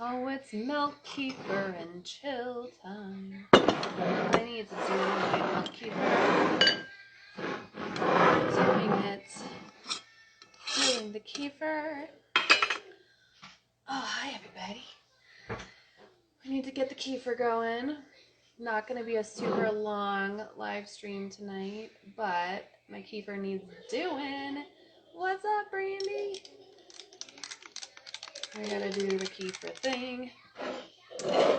Oh, it's milk kefir and chill time. I need to do my milk kefir. Doing it. Doing the kefir. Oh, hi everybody. We need to get the kefir going. Not going to be a super long live stream tonight, but my kefir needs doing. What's up, Brandy? I gotta do the kefir thing.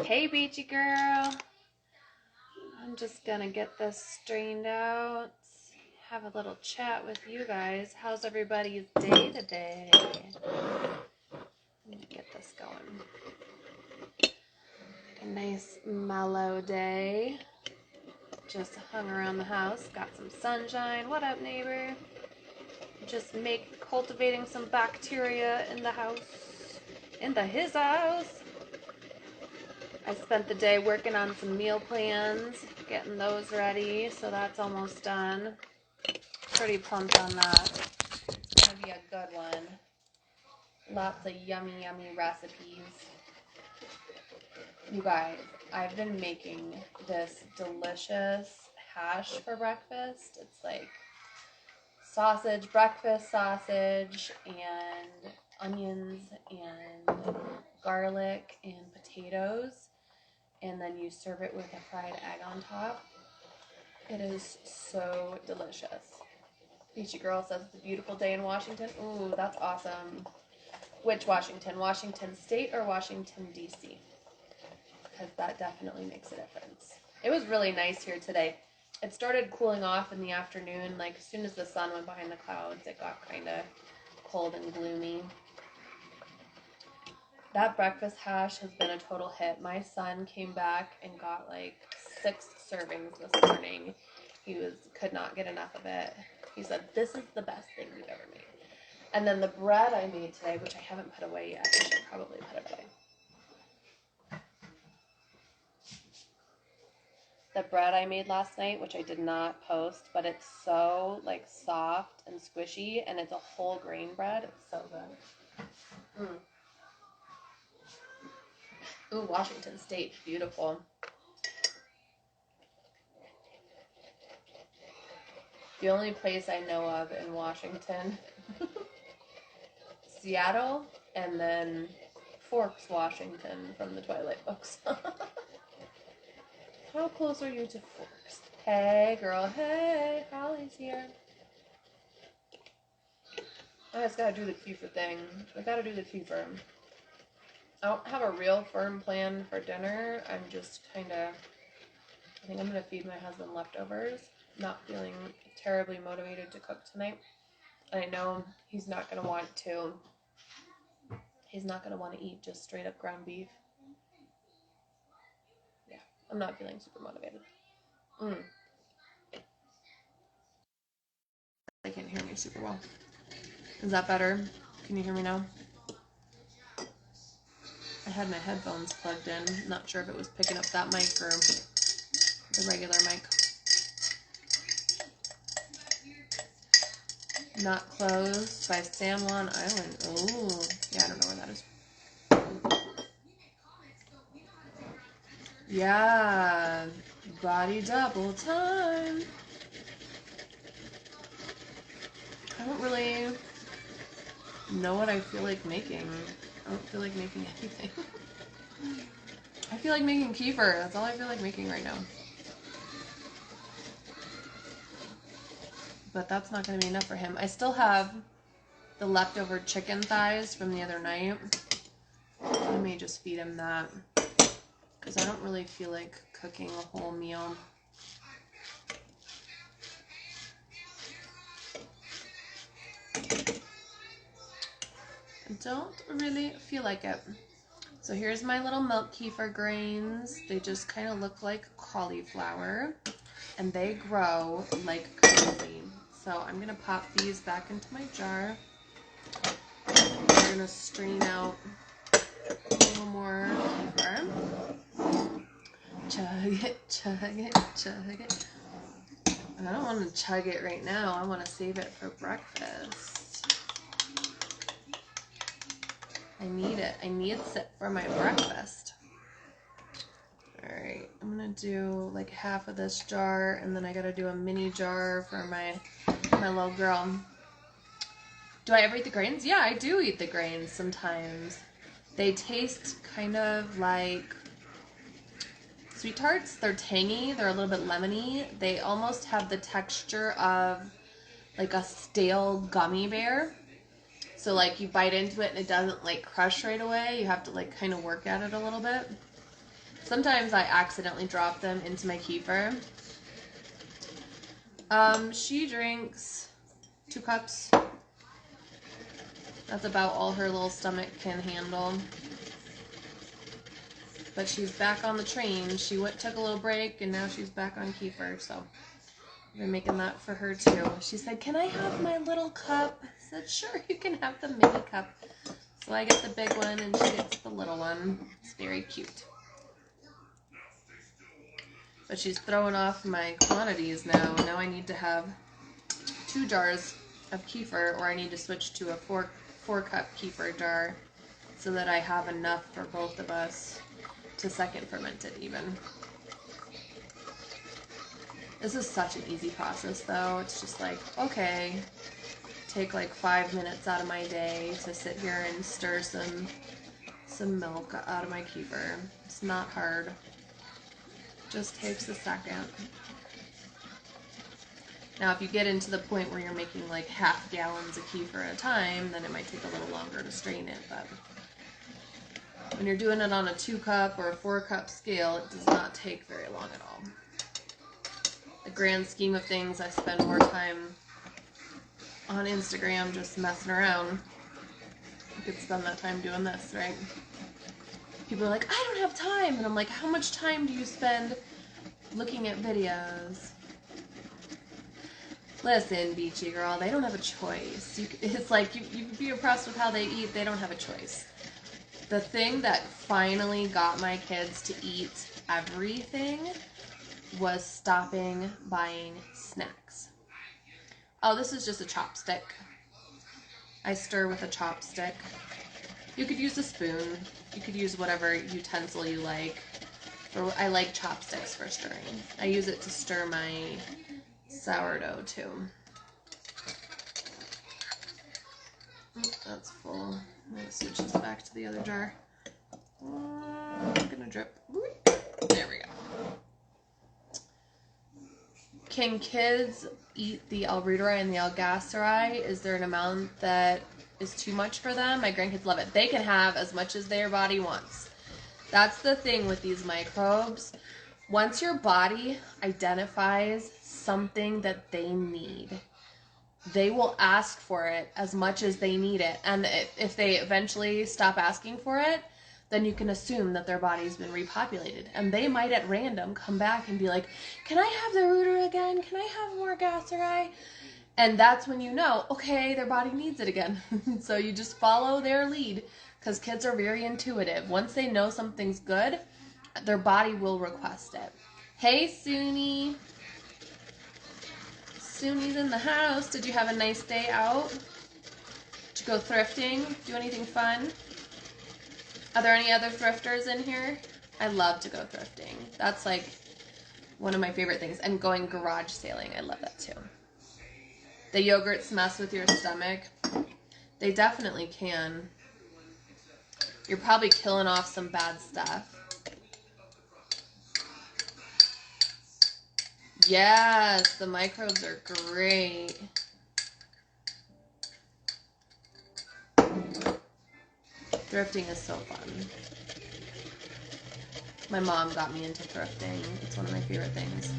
Hey, Beachy girl. I'm just gonna get this strained out. Have a little chat with you guys. How's everybody's day today? Let me get this going. A nice mellow day. Just hung around the house. Got some sunshine. What up, neighbor? Just cultivating some bacteria in the house. His house. I spent the day working on some meal plans, getting those ready, so that's almost done. Pretty pumped on that. It's gonna be a good one. Lots of yummy, yummy recipes. You guys, I've been making this delicious hash for breakfast. It's like breakfast sausage, and onions, and garlic, and potatoes. And then you serve it with a fried egg on top. It is so delicious. Beachy Girl says it's a beautiful day in Washington. Ooh, that's awesome. Which Washington? Washington State or Washington, D.C.? Because that definitely makes a difference. It was really nice here today. It started cooling off in the afternoon. Like, as soon as the sun went behind the clouds, it got kind of cold and gloomy. That breakfast hash has been a total hit. My son came back and got like 6 servings this morning. He could not get enough of it. He said, this is the best thing we've ever made. And then the bread I made today, which I haven't put away yet, I should probably put it away. The bread I made last night, which I did not post, but it's so like soft and squishy, and it's a whole grain bread. It's so good. Ooh, Washington State, beautiful. The only place I know of in Washington, Seattle, and then Forks, Washington from the Twilight books. How close are you to Forks? Hey, girl, hey, Holly's here. I just gotta do the kefir thing. I gotta do the kefir. I don't have a real firm plan for dinner. I'm just I think I'm gonna feed my husband leftovers. Not feeling terribly motivated to cook tonight. And I know he's not gonna want to eat just straight up ground beef. Yeah, I'm not feeling super motivated. They can't hear me super well. Is that better? Can you hear me now? I had my headphones plugged in. Not sure if it was picking up that mic or the regular mic. Not Closed by San Juan Island. Oh, yeah, I don't know where that is. Yeah, body double time. I don't really know what I feel like making. I don't feel like making anything. I feel like making kefir. That's all I feel like making right now. But that's not going to be enough for him. I still have the leftover chicken thighs from the other night. I may just feed him that. Because I don't really feel like cooking a whole meal. I don't really feel like it. So here's my little milk kefir grains. They just kind of look like cauliflower. And they grow like crazy. So I'm going to pop these back into my jar. We're going to strain out a little more kefir. Chug it, chug it, chug it. I don't want to chug it right now. I want to save it for breakfast. I need it. I need it for my breakfast. Alright, I'm gonna do like half of this jar, and then I gotta do a mini jar for my little girl. Do I ever eat the grains? Yeah, I do eat the grains sometimes. They taste kind of like sweet tarts. They're tangy. They're a little bit lemony. They almost have the texture of like a stale gummy bear. So like you bite into it and it doesn't like crush right away. You have to like kind of work at it a little bit. Sometimes I accidentally drop them into my kefir. She drinks 2 cups. That's about all her little stomach can handle. But she's back on the train. She took a little break, and now she's back on kefir, so I've been making that for her too. She said, "Can I have my little cup?" I said, "Sure, you can have the mini cup." So I get the big one, and she gets the little one. It's very cute. But she's throwing off my quantities now. Now I need to have 2 jars of kefir, or I need to switch to a 4-cup kefir jar so that I have enough for both of us to second ferment it even. This is such an easy process though. It's just like, okay, take like 5 minutes out of my day to sit here and stir some milk out of my kefir. It's not hard. Just takes a second. Now if you get into the point where you're making like half gallons of kefir at a time, then it might take a little longer to strain it, but when you're doing it on a 2-cup or a 4-cup scale, it does not take very long at all. The grand scheme of things, I spend more time on Instagram just messing around. You could spend that time doing this, right? People are like, "I don't have time," and I'm like, "How much time do you spend looking at videos?" Listen, Beachy girl, they don't have a choice. It's like, you'd be impressed with how they eat. They don't have a choice. The thing that finally got my kids to eat everything was stopping buying snacks. Oh, this is just a chopstick. I stir with a chopstick. You could use a spoon. You could use whatever utensil you like. I like chopsticks for stirring. I use it to stir my sourdough too. That's full. I'm going to switch this back to the other jar. I'm going to drip. There we go. Can kids eat the albuterol and the algacerai? Is there an amount that is too much for them? My grandkids love it. They can have as much as their body wants. That's the thing with these microbes. Once your body identifies something that they need, they will ask for it as much as they need it. And if they eventually stop asking for it, then you can assume that their body's been repopulated. And they might at random come back and be like, "Can I have the rooter again? Can I have more gacerai?" And that's when you know, okay, their body needs it again. So you just follow their lead, because kids are very intuitive. Once they know something's good, their body will request it. Hey, Suni. Suni's in the house. Did you have a nice day out? Did you go thrifting? Do anything fun? Are there any other thrifters in here? I love to go thrifting. That's like one of my favorite things. And going garage sailing. I love that too. The yogurts mess with your stomach. They definitely can. You're probably killing off some bad stuff. Yes, the microbes are great. Thrifting is so fun. My mom got me into thrifting. It's one of my favorite things.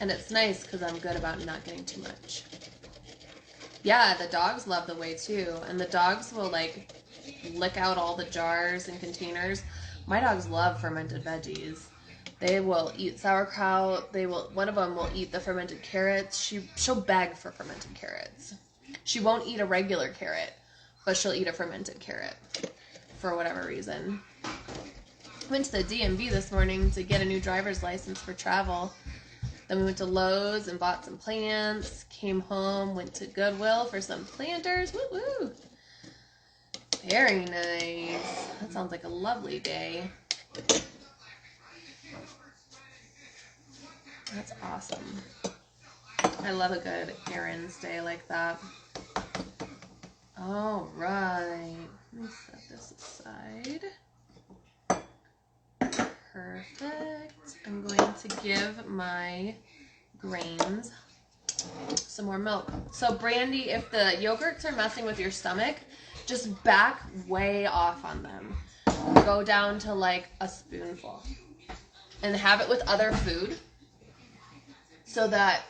And it's nice because I'm good about not getting too much. Yeah, the dogs love the whey too. And the dogs will like lick out all the jars and containers. My dogs love fermented veggies. They will eat sauerkraut. One of them will eat the fermented carrots. She'll beg for fermented carrots. She won't eat a regular carrot, but she'll eat a fermented carrot for whatever reason. Went to the DMV this morning to get a new driver's license for travel. Then we went to Lowe's and bought some plants. Came home, went to Goodwill for some planters. Woo woo! Very nice. That sounds like a lovely day. That's awesome. I love a good errands day like that. All right. Let me set this aside. Perfect. I'm going to give my grains some more milk. So Brandy, if the yogurts are messing with your stomach, just back way off on them. Go down to like a spoonful and have it with other food so that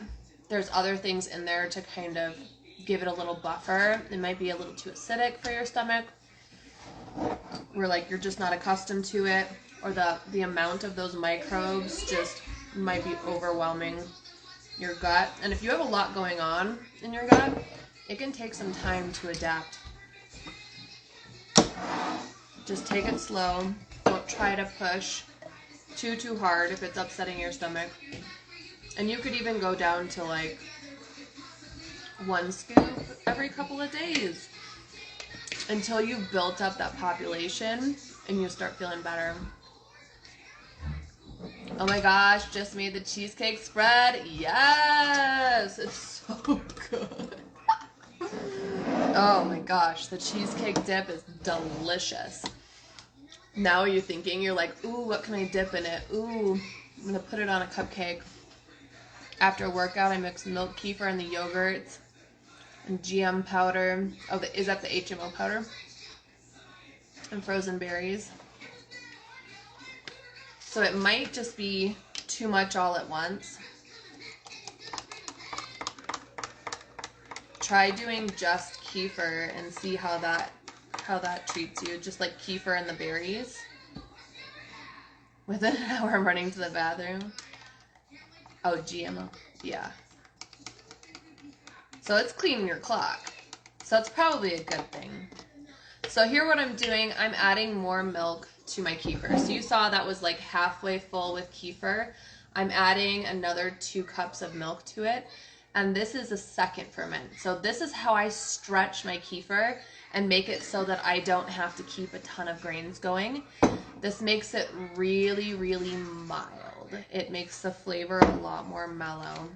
there's other things in there to kind of give it a little buffer. It might be a little too acidic for your stomach, where like you're just not accustomed to it, or the amount of those microbes just might be overwhelming your gut. And if you have a lot going on in your gut, it can take some time to adapt. Just take it slow. Don't try to push too hard if it's upsetting your stomach. And you could even go down to like 1 scoop every couple of days until you've built up that population and you start feeling better. Oh my gosh, just made the cheesecake spread. Yes, it's so good. Oh my gosh, the cheesecake dip is delicious. Now you're thinking, you're like, ooh, what can I dip in it? Ooh, I'm gonna put it on a cupcake. After a workout, I mix milk, kefir, and the yogurts, and GM powder. Oh, is that the HMO powder? And frozen berries. So it might just be too much all at once. Try doing just kefir and see how that treats you. Just like kefir and the berries. Within an hour, I'm running to the bathroom. Oh, GMO. Yeah. So it's cleaning your clock. So it's probably a good thing. So here what I'm doing, I'm adding more milk to my kefir. So you saw that was like halfway full with kefir. I'm adding another 2 cups of milk to it. And this is a second ferment. So this is how I stretch my kefir and make it so that I don't have to keep a ton of grains going. This makes it really, really mild. It makes the flavor a lot more mellow.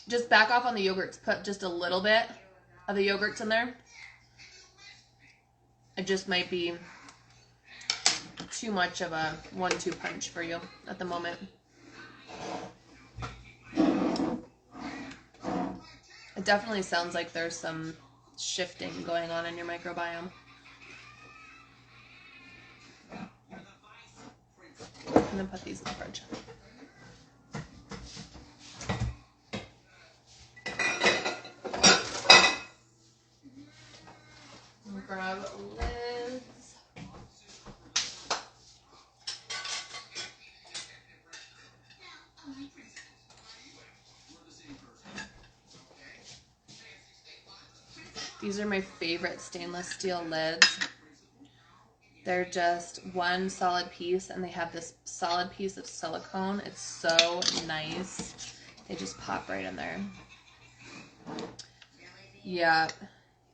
Just back off on the yogurts. Put just a little bit of the yogurts in there. It just might be too much of a 1-2 punch for you at the moment. It definitely sounds like there's some shifting going on in your microbiome. I'm gonna put these in the fridge. I'll grab lids. These are my favorite stainless steel lids. They're just one solid piece, and they have this solid piece of silicone. It's so nice. They just pop right in there. Yeah,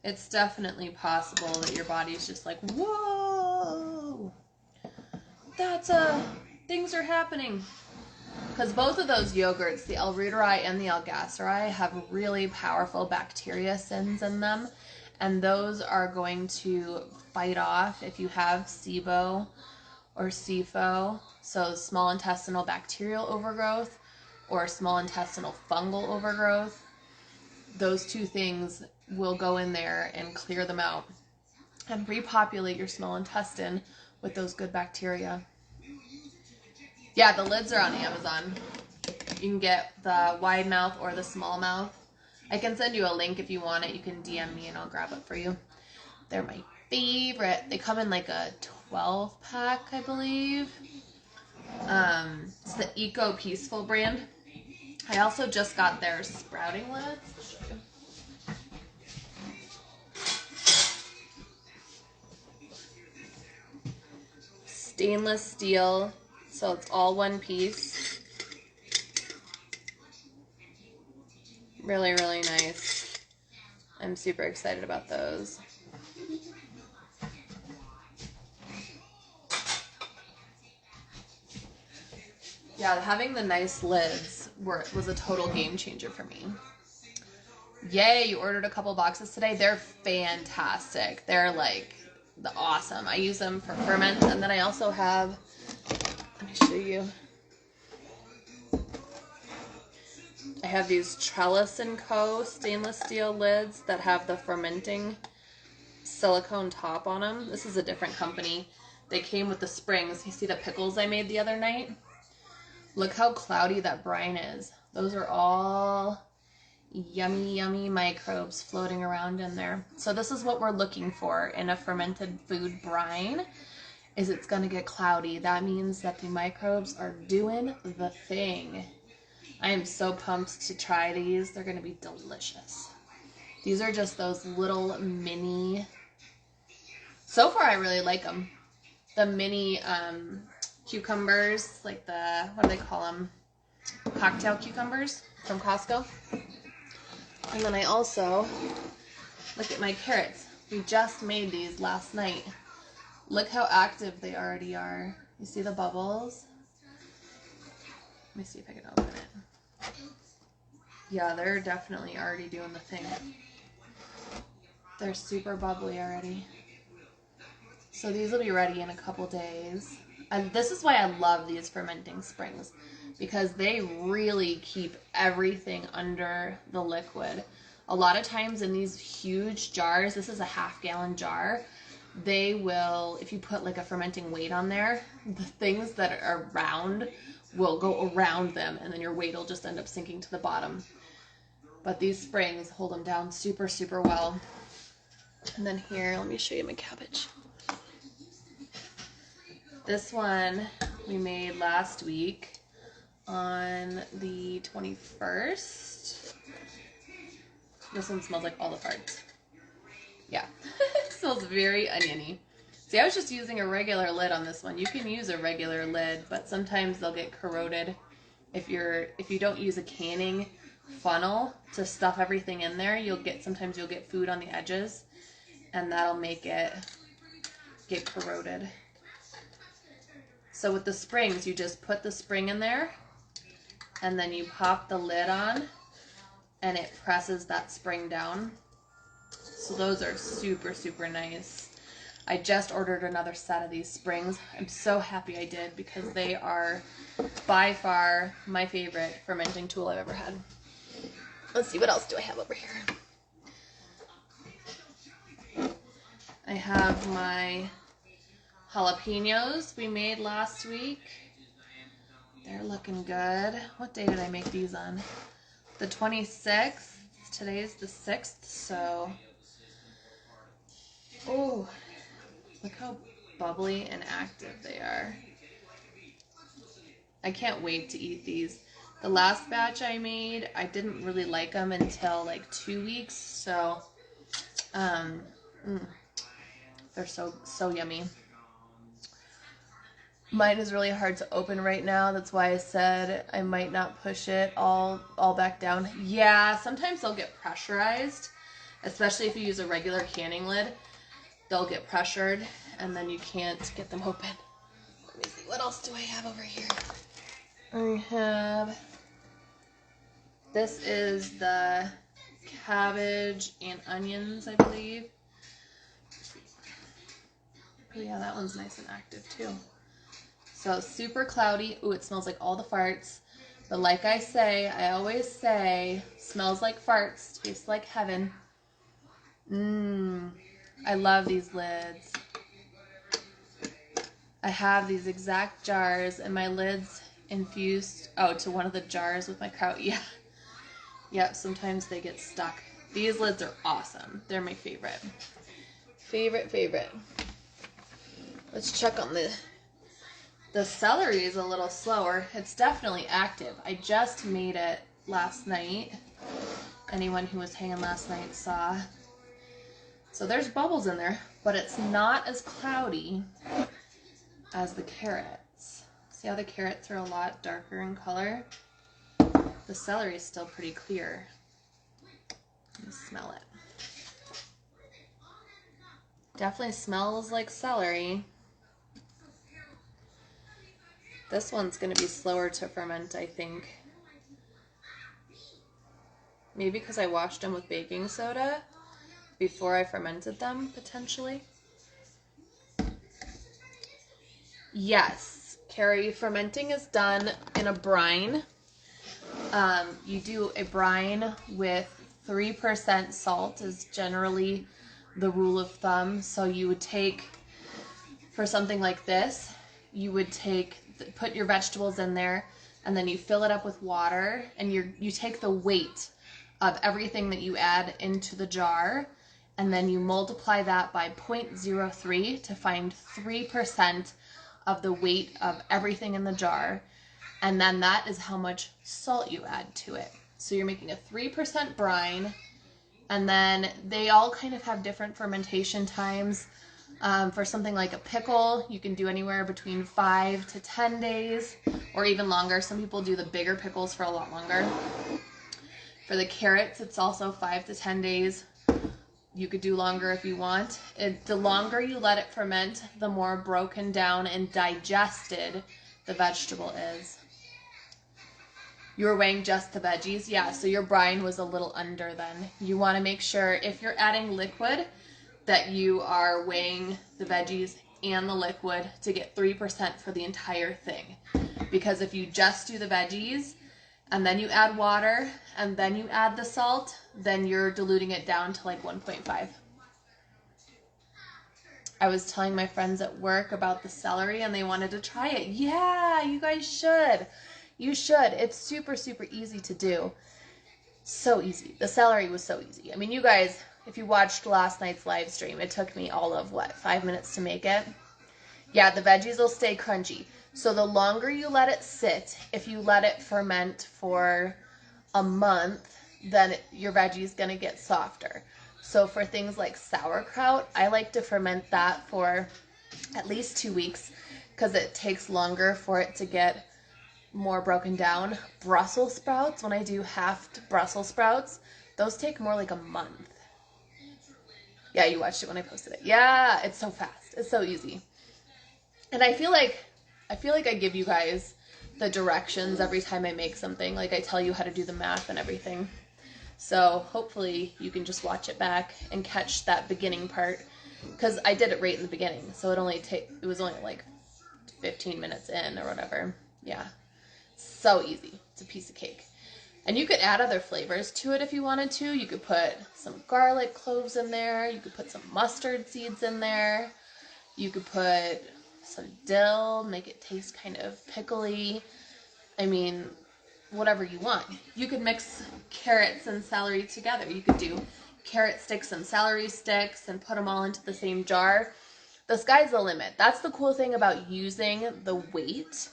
it's definitely possible that your body's just like, whoa, things are happening. Because both of those yogurts, the L-Reuteri and the L-Gaceri, have really powerful bacteriocins in them. And those are going to fight off if you have SIBO or SIFO, so small intestinal bacterial overgrowth or small intestinal fungal overgrowth. Those 2 things will go in there and clear them out and repopulate your small intestine with those good bacteria. Yeah, the lids are on Amazon. You can get the wide mouth or the small mouth. I can send you a link if you want it. You can DM me and I'll grab it for you. They're my favorite. They come in like a 12-pack, I believe. It's the Eco Peaceful brand. I also just got their sprouting lids. I'll show you. Stainless steel So it's all one piece. Really, really nice. I'm super excited about those. Yeah, having the nice lids was a total game changer for me. Yay, you ordered a couple boxes today. They're fantastic. They're like awesome. I use them for ferment, and then I also have, let me show you. I have these Trellis & Co. stainless steel lids that have the fermenting silicone top on them. This is a different company. They came with the springs. You see the pickles I made the other night? Look how cloudy that brine is. Those are all yummy, yummy microbes floating around in there. So this is what we're looking for in a fermented food brine, is it's going to get cloudy. That means that the microbes are doing the thing. I am so pumped to try these. They're going to be delicious. These are just those little mini, so far I really like them. The mini cucumbers, like the, what do they call them? Cocktail cucumbers from Costco. And then I also, look at my carrots. We just made these last night. Look how active they already are. You see the bubbles? Let me see if I can open it. Yeah, they're definitely already doing the thing. They're super bubbly already. So these will be ready in a couple days. And this is why I love these fermenting springs, because they really keep everything under the liquid. A lot of times in these huge jars, this is a half-gallon jar, they will, if you put like a fermenting weight on there, the things that are round will go around them, and then your weight will just end up sinking to the bottom. But these springs hold them down super, super well. And then here, let me show you my cabbage. This one we made last week on the 21st. This one smells like all the farts. Yeah, it smells very oniony. See, I was just using a regular lid on this one. You can use a regular lid, but sometimes they'll get corroded. If you don't use a canning funnel to stuff everything in there, sometimes you'll get food on the edges, and that'll make it get corroded. So with the springs, you just put the spring in there, and then you pop the lid on, and it presses that spring down. So those are super, super nice. I just ordered another set of these springs. I'm so happy I did, because they are by far my favorite fermenting tool I've ever had. Let's see, what else do I have over here? I have my jalapenos we made last week. They're looking good. What day did I make these on? The 26th. Today's the 6th, so... Oh, look how bubbly and active they are. I can't wait to eat these. The last batch I made, I didn't really like them until like 2 weeks, so they're so yummy. Mine is really hard to open right now. That's why I said I might not push it all back down. Yeah, sometimes they'll get pressurized, especially if you use a regular canning lid. They'll get pressured, and then you can't get them open. Let me see, what else do I have over here? I have, this is the cabbage and onions, I believe. Oh yeah, that one's nice and active too. So super cloudy. Ooh, it smells like all the farts. But like I always say, smells like farts, tastes like heaven. I love these lids. I have these exact jars, and my lids infused, to one of the jars with my kraut. Yeah. Yeah, sometimes they get stuck. These lids are awesome. They're my favorite. Favorite. Let's check on the celery is a little slower. It's definitely active. I just made it last night. Anyone who was hanging last night saw. So there's bubbles in there, but it's not as cloudy as the carrots. See how the carrots are a lot darker in color? The celery is still pretty clear. You smell it. Definitely smells like celery. This one's going to be slower to ferment, I think. Maybe because I washed them with baking soda before I fermented them, potentially. Yes, Carrie, fermenting is done in a brine. You do a brine with 3% salt is generally the rule of thumb. So you would take, for something like this, you would put your vegetables in there, and then you fill it up with water, and you take the weight of everything that you add into the jar, and then you multiply that by 0.03 to find 3% of the weight of everything in the jar, and then that is how much salt you add to it. So you're making a 3% brine, and then they all kind of have different fermentation times. For something like a pickle, you can do anywhere between 5 to 10 days, or even longer. Some people do the bigger pickles for a lot longer. For the carrots, it's also 5 to 10 days. You could do longer if you want. The longer you let it ferment, the more broken down and digested the vegetable is. You were weighing just the veggies? Yeah, so your brine was a little under then. You want to make sure if you're adding liquid that you are weighing the veggies and the liquid to get 3% for the entire thing. Because if you just do the veggies and then you add water and then you add the salt, then you're diluting it down to like 1.5. I was telling my friends at work about the celery and they wanted to try it. Yeah, you guys should. You should. It's super, super easy to do. So easy. The celery was so easy. I mean, you guys, if you watched last night's live stream, it took me all of, 5 minutes to make it? Yeah, the veggies will stay crunchy. So the longer you let it sit, if you let it ferment for a month, then your veggie is going to get softer. So for things like sauerkraut, I like to ferment that for at least 2 weeks because it takes longer for it to get more broken down. Brussels sprouts, when I do halved Brussels sprouts, those take more like a month. Yeah, you watched it when I posted it. Yeah, it's so fast. It's so easy. And I feel like I give you guys the directions every time I make something. Like I tell you how to do the math and everything. So hopefully you can just watch it back and catch that beginning part, because I did it right in the beginning. So it was only like 15 minutes in or whatever. Yeah. So easy. It's a piece of cake. And you could add other flavors to it if you wanted to. You could put some garlic cloves in there. You could put some mustard seeds in there. You could put some dill, make it taste kind of pickly. I mean, whatever you want. You could mix carrots and celery together. You could do carrot sticks and celery sticks and put them all into the same jar. The sky's the limit. That's the cool thing about using the weight,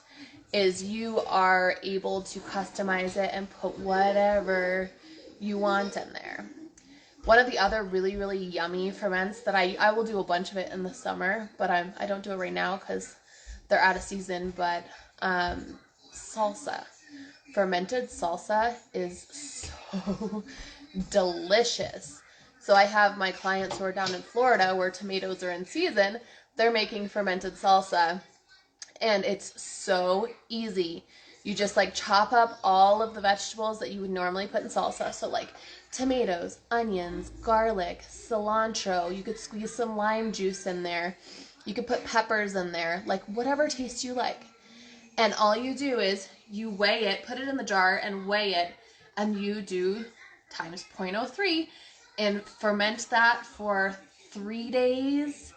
is you are able to customize it and put whatever you want in there. One of the other really, really yummy ferments that I will do a bunch of it in the summer, but I don't do it right now because they're out of season, but salsa. Fermented salsa is so delicious. So I have my clients who are down in Florida where tomatoes are in season. They're making fermented salsa. And it's so easy. You just like chop up all of the vegetables that you would normally put in salsa. So like tomatoes, onions, garlic, cilantro. You could squeeze some lime juice in there. You could put peppers in there, like whatever taste you like. And all you do is you weigh it, put it in the jar and weigh it, and you do times 0.03 and ferment that for 3 days.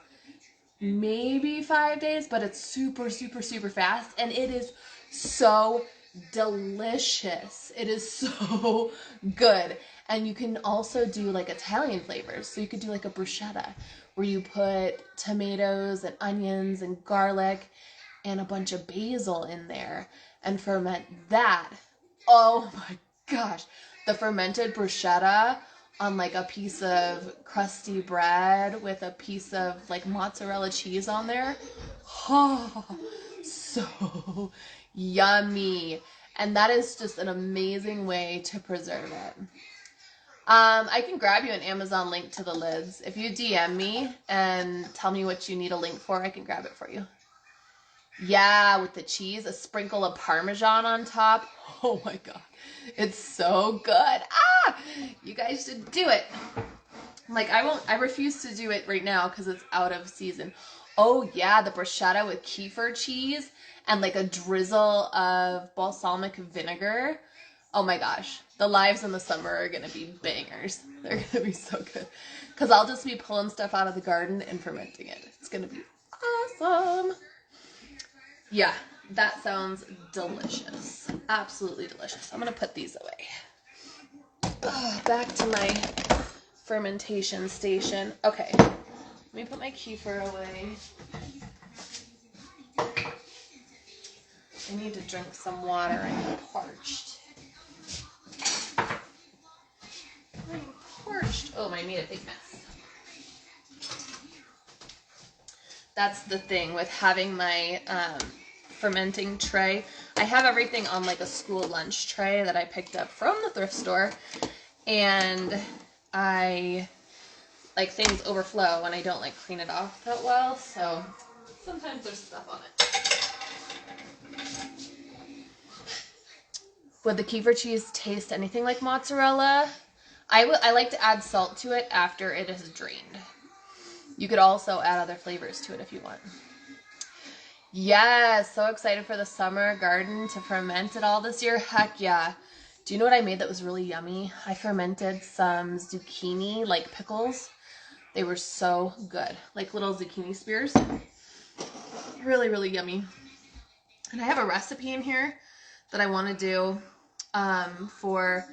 Maybe 5 days, but it's super, super, super fast, and it is so delicious. It is so good. And you can also do like Italian flavors. So you could do like a bruschetta where you put tomatoes and onions and garlic and a bunch of basil in there and ferment that. Oh my gosh. The fermented bruschetta on like a piece of crusty bread with a piece of like mozzarella cheese on there. Oh, so yummy. And that is just an amazing way to preserve it. I can grab you an Amazon link to the lids. If you DM me and tell me what you need a link for, I can grab it for you. Yeah, with the cheese, a sprinkle of Parmesan on top. Oh my God, it's so good. Ah, you guys should do it. Like, I refuse to do it right now because it's out of season. Oh yeah, the bruschetta with kefir cheese and like a drizzle of balsamic vinegar. Oh my gosh, the lives in the summer are gonna be bangers. They're gonna be so good. Because I'll just be pulling stuff out of the garden and fermenting it. It's gonna be awesome. Yeah, that sounds delicious. Absolutely delicious. I'm gonna put these away. Back to my fermentation station. Okay, let me put my kefir away. I need to drink some water. I'm parched. Oh, I made a big mess. That's the thing with having my fermenting tray. I have everything on like a school lunch tray that I picked up from the thrift store, and things overflow when I don't like clean it off that well, so sometimes there's stuff on it. Would the kefir cheese taste anything like mozzarella? I like to add salt to it after it is drained. You could also add other flavors to it if you want. Yes, so excited for the summer garden to ferment it all this year. Heck yeah. Do you know what I made that was really yummy? I fermented some zucchini, like pickles. They were so good. Like little zucchini spears. Really, really yummy. And I have a recipe in here that I want to do for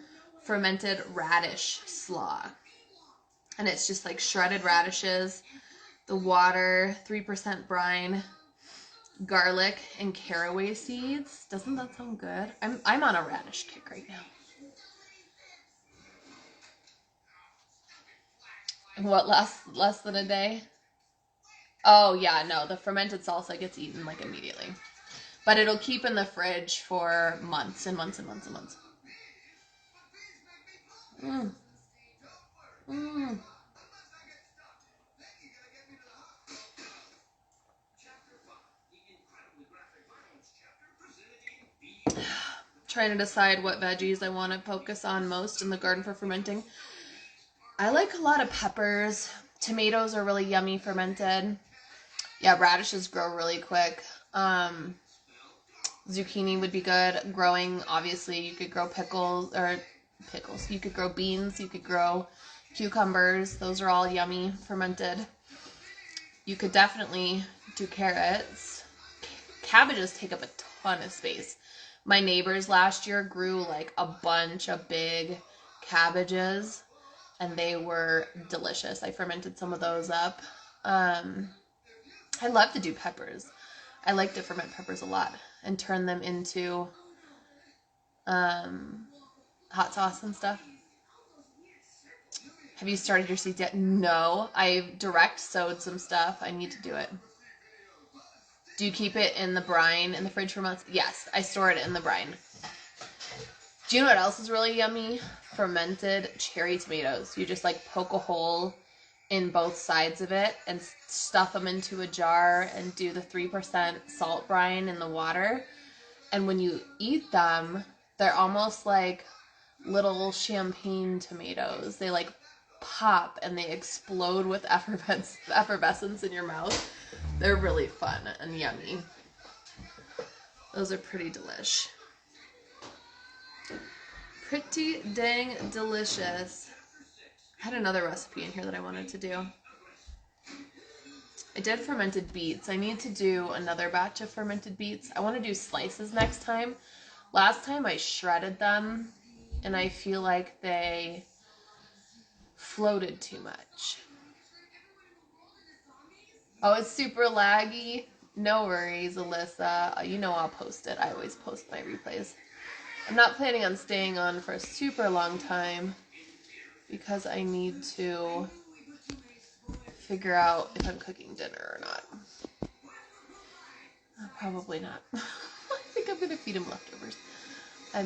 fermented radish slaw. And it's just like shredded radishes, the water, 3% brine, garlic, and caraway seeds. Doesn't that sound good? I'm on a radish kick right now. What, less than a day? Oh yeah, no, the fermented salsa gets eaten like immediately. But it'll keep in the fridge for months and months and months and months. Trying to decide what veggies I want to focus on most in the garden for fermenting. I like a lot of peppers. Tomatoes are really yummy fermented. Yeah, radishes grow really quick. Zucchini would be good growing. Obviously, you could grow pickles. You could grow beans. You could grow cucumbers. Those are all yummy fermented. You could definitely do carrots. Cabbages take up a ton of space. My neighbors last year grew like a bunch of big cabbages, and they were delicious. I fermented some of those up. I love to do peppers. I like to ferment peppers a lot and turn them into hot sauce and stuff. Have you started your seeds yet? No, I've direct sowed some stuff. I need to do it. Do you keep it in the brine in the fridge for months? Yes, I store it in the brine. Do you know what else is really yummy? Fermented cherry tomatoes. You just like poke a hole in both sides of it and stuff them into a jar and do the 3% salt brine in the water. And when you eat them, they're almost like little champagne tomatoes. They like pop and they explode with effervescence in your mouth. They're really fun and yummy. Those are pretty delish. Pretty dang delicious. I had another recipe in here that I wanted to do. I did fermented beets. I need to do another batch of fermented beets. I want to do slices next time. Last time I shredded them, and I feel like they floated too much. Oh, it's super laggy. No worries, Alyssa. You know I'll post it. I always post my replays. I'm not planning on staying on for a super long time because I need to figure out if I'm cooking dinner or not. I'll Probably not. I think I'm gonna feed him leftovers. I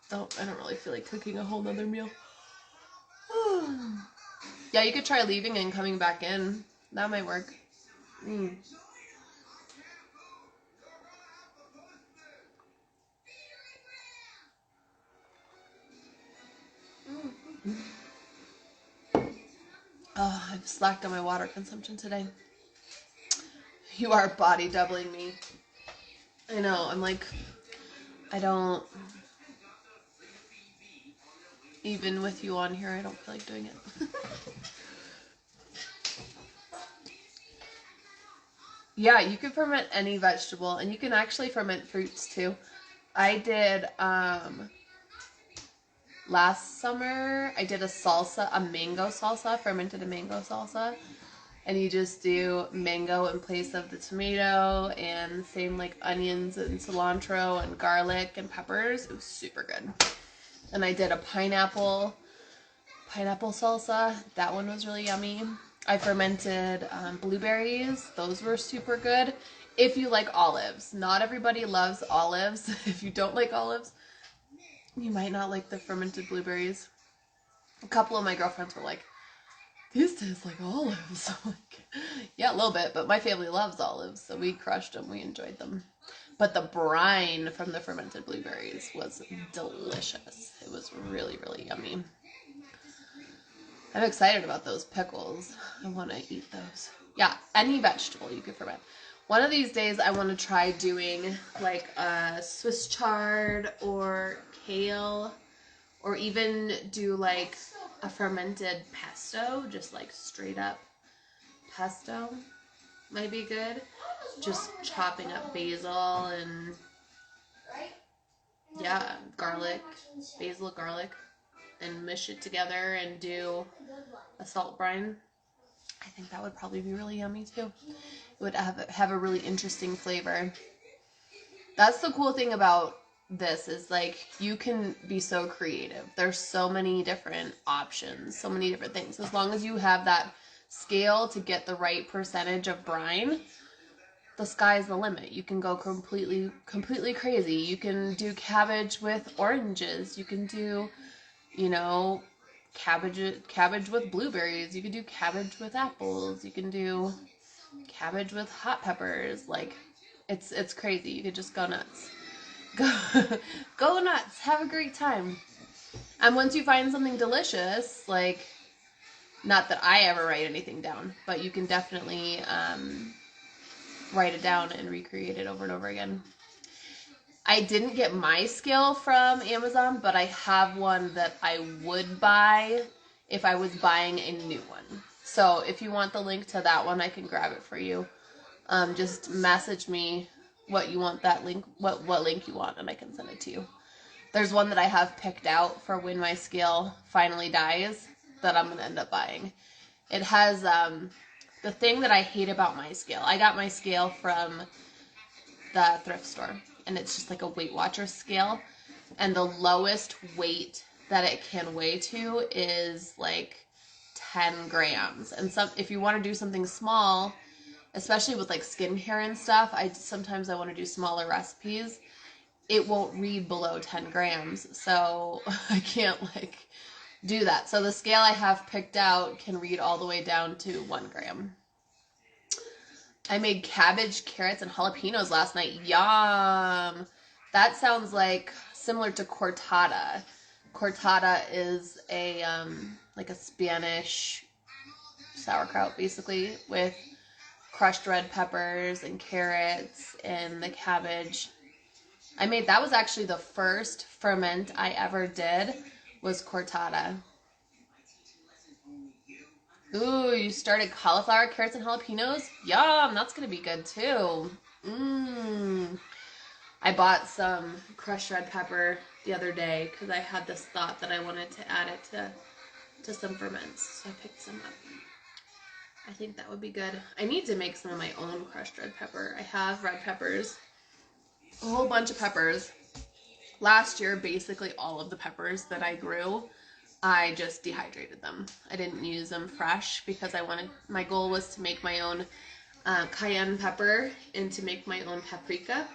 don't really feel like cooking a whole nother meal. Yeah, you could try leaving and coming back in. That might work. Mm. Oh, I've slacked on my water consumption today. You are body doubling me. I know, I'm like, I don't, even with you on here, I don't feel like doing it. Yeah, you can ferment any vegetable, and you can actually ferment fruits too. I did, last summer, I did a mango salsa, fermented a mango salsa. And you just do mango in place of the tomato, and same like onions and cilantro and garlic and peppers. It was super good. And I did a pineapple salsa. That one was really yummy. I fermented blueberries. Those were super good. If you like olives. Not everybody loves olives. If you don't like olives, you might not like the fermented blueberries. A couple of my girlfriends were like, these taste like olives. I'm like, yeah, a little bit, but my family loves olives, so we crushed them. We enjoyed them. But the brine from the fermented blueberries was delicious. It was really, really yummy. I'm excited about those pickles. I want to eat those. Yeah, any vegetable you could ferment. One of these days I want to try doing like a Swiss chard or kale, or even do like a fermented pesto, just like straight up pesto might be good. Just chopping up basil and garlic, and mush it together and do a salt brine. I think that would probably be really yummy too. It would have a really interesting flavor. That's the cool thing about this, is like you can be so creative. There's so many different options, so many different things. As long as you have that scale to get the right percentage of brine, the sky's the limit. You can go completely crazy. You can do cabbage with oranges. You can do, cabbage with blueberries. You can do cabbage with apples. You can do cabbage with hot peppers. Like, it's crazy. You could just go nuts. Go nuts. Have a great time. And once you find something delicious, like, not that I ever write anything down, but you can definitely write it down and recreate it over and over again. I didn't get my scale from Amazon, but I have one that I would buy if I was buying a new one. So if you want the link to that one, I can grab it for you. Just message me what you want that link, what link you want, and I can send it to you. There's one that I have picked out for when my scale finally dies that I'm going to end up buying. It has the thing that I hate about my scale. I got my scale from the thrift store, and it's just like a Weight Watchers scale, and the lowest weight that it can weigh to is like 10 grams. And if you want to do something small, especially with like skincare and stuff, sometimes I want to do smaller recipes. It won't read below 10 grams, so I can't like do that. So the scale I have picked out can read all the way down to 1 gram. I made cabbage, carrots, and jalapenos last night. Yum! That sounds like similar to cortada. Cortada is a like a Spanish sauerkraut, basically, with crushed red peppers and carrots and the cabbage. That was actually the first ferment I ever did, was cortada. Ooh, you started cauliflower, carrots, and jalapenos? Yum, that's going to be good too. I bought some crushed red pepper the other day because I had this thought that I wanted to add it to some ferments. So I picked some up. I think that would be good. I need to make some of my own crushed red pepper. I have red peppers, a whole bunch of peppers. Last year, basically all of the peppers that I grew, I just dehydrated them. I didn't use them fresh because my goal was to make my own cayenne pepper and to make my own paprika.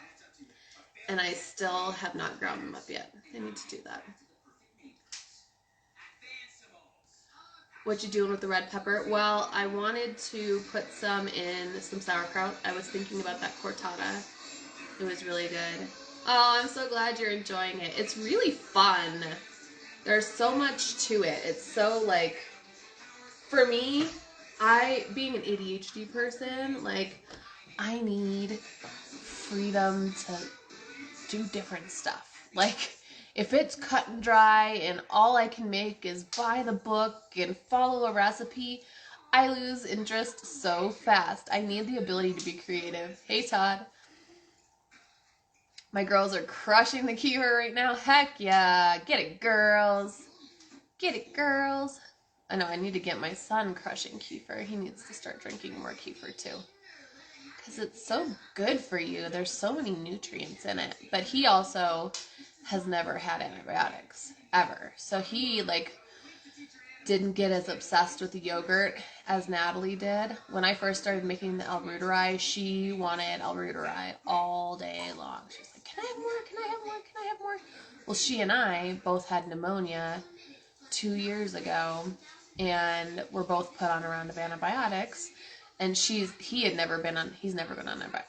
And I still have not ground them up yet. I need to do that. What you doing with the red pepper? Well, I wanted to put some in some sauerkraut. I was thinking about that cortata. It was really good. Oh, I'm so glad you're enjoying it. It's really fun. There's so much to it. It's so, like, for me, being an ADHD person, like, I need freedom to do different stuff. Like, if it's cut and dry and all I can make is buy the book and follow a recipe, I lose interest so fast. I need the ability to be creative. Hey, Todd. My girls are crushing the kefir right now. Heck yeah. Get it, girls. Get it, girls. I know, I need to get my son crushing kefir. He needs to start drinking more kefir, too. Because it's so good for you. There's so many nutrients in it. But he also has never had antibiotics, ever. So he, like, didn't get as obsessed with the yogurt as Natalie did. When I first started making the Alruterai, she wanted Alruterai all day long. She was like, can I have more? Can I have more? Can I have more? Well, she and I both had pneumonia 2 years ago, and were both put on a round of antibiotics. And he's never been on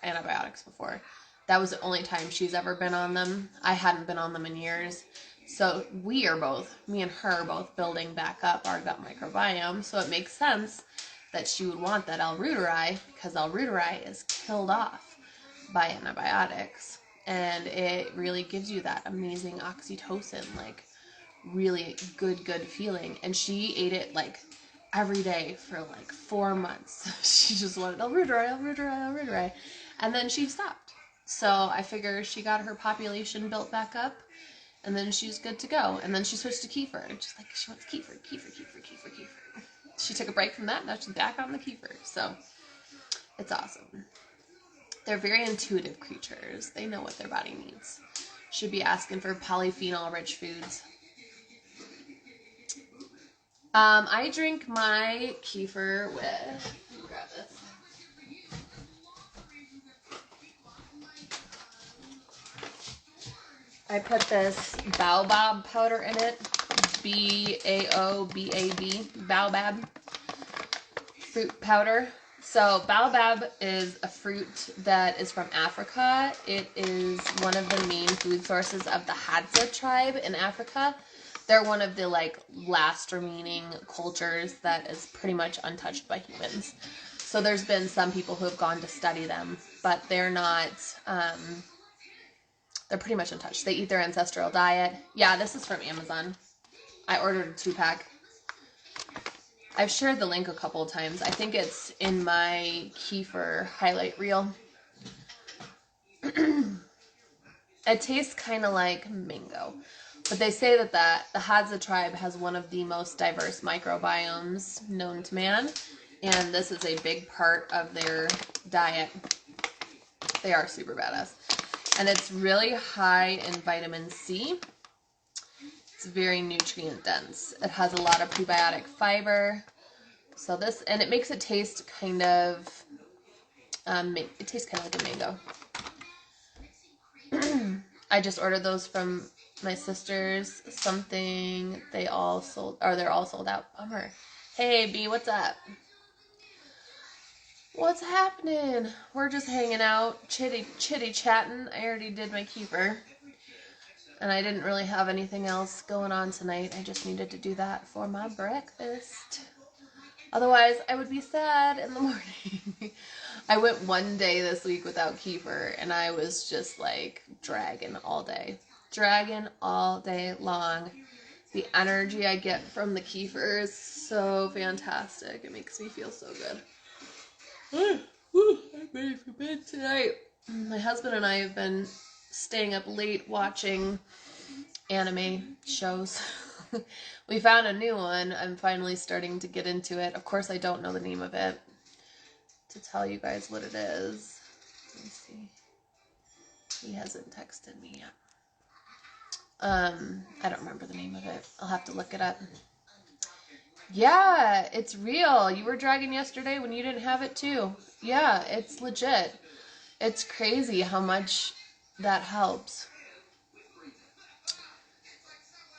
antibiotics before. That was the only time she's ever been on them. I hadn't been on them in years. So me and her are both building back up our gut microbiome. So it makes sense that she would want that Alruterai, because Alruterai is killed off by antibiotics. And it really gives you that amazing oxytocin, like, really good feeling. And she ate it, like, every day for, like, 4 months. She just wanted Alruterai. And then she stopped. So I figure she got her population built back up, and then she's good to go. And then she switched to kefir. Just like, she wants kefir. She took a break from that, now she's back on the kefir. So it's awesome. They're very intuitive creatures. They know what their body needs. Should be asking for polyphenol-rich foods. I drink my kefir with, let me grab this. I put this baobab powder in it, B-A-O-B-A-B, baobab fruit powder. So baobab is a fruit that is from Africa. It is one of the main food sources of the Hadza tribe in Africa. They're one of the, like, last remaining cultures that is pretty much untouched by humans. So there's been some people who have gone to study them, but they're not, they're pretty much untouched. They eat their ancestral diet. Yeah, this is from Amazon. I ordered a 2-pack. I've shared the link a couple of times. I think it's in my kefir highlight reel. It tastes kind of like mango. But they say that the Hadza tribe has one of the most diverse microbiomes known to man. And this is a big part of their diet. They are super badass. And it's really high in vitamin C. It's very nutrient dense. It has a lot of prebiotic fiber. So this, and it makes it taste kind of, it tastes kind of like a mango. I just ordered those from my sisters. Something they're all sold out. Bummer. Hey, B, what's up? What's happening? We're just hanging out, chitty chatting. I already did my kefir. And I didn't really have anything else going on tonight. I just needed to do that for my breakfast. Otherwise, I would be sad in the morning. I went one day this week without kefir, and I was just, like, dragging all day long. The energy I get from the kefir is so fantastic. It makes me feel so good. I'm ready for bed tonight. My husband and I have been staying up late watching anime shows. We found a new one. I'm finally starting to get into it. Of course, I don't know the name of it to tell you guys what it is. Let me see. He hasn't texted me yet. I don't remember the name of it. I'll have to look it up. Yeah, it's real. You were dragging yesterday when you didn't have it too. Yeah, it's legit. It's crazy how much that helps.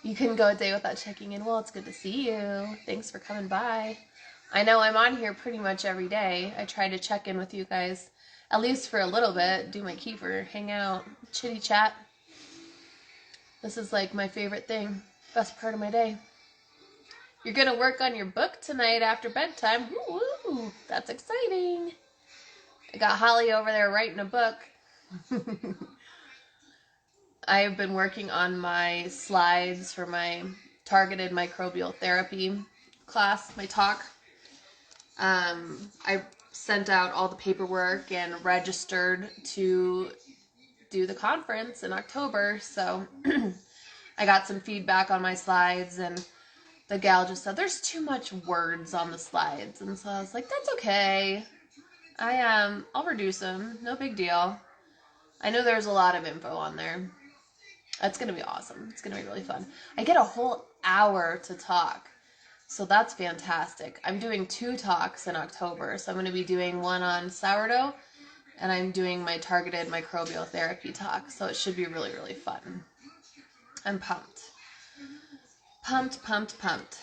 You couldn't go a day without checking in. Well, it's good to see you. Thanks for coming by. I know I'm on here pretty much every day. I try to check in with you guys, at least for a little bit, do my kefir, hang out, chitty chat. This is like my favorite thing, best part of my day. You're gonna work on your book tonight after bedtime. Woo, that's exciting. I got Holly over there writing a book. I've been working on my slides for my targeted microbial therapy class, my talk. I sent out all the paperwork and registered to do the conference in October, so I got some feedback on my slides, and the gal just said, there's too much words on the slides, and so I was like, that's okay. I'll reduce them, no big deal. I know there's a lot of info on there. That's going to be awesome. It's going to be really fun. I get a whole hour to talk, so that's fantastic. I'm doing 2 talks in October, so I'm going to be doing one on sourdough, and I'm doing my targeted microbial therapy talk, so it should be really, really fun. I'm pumped. Pumped.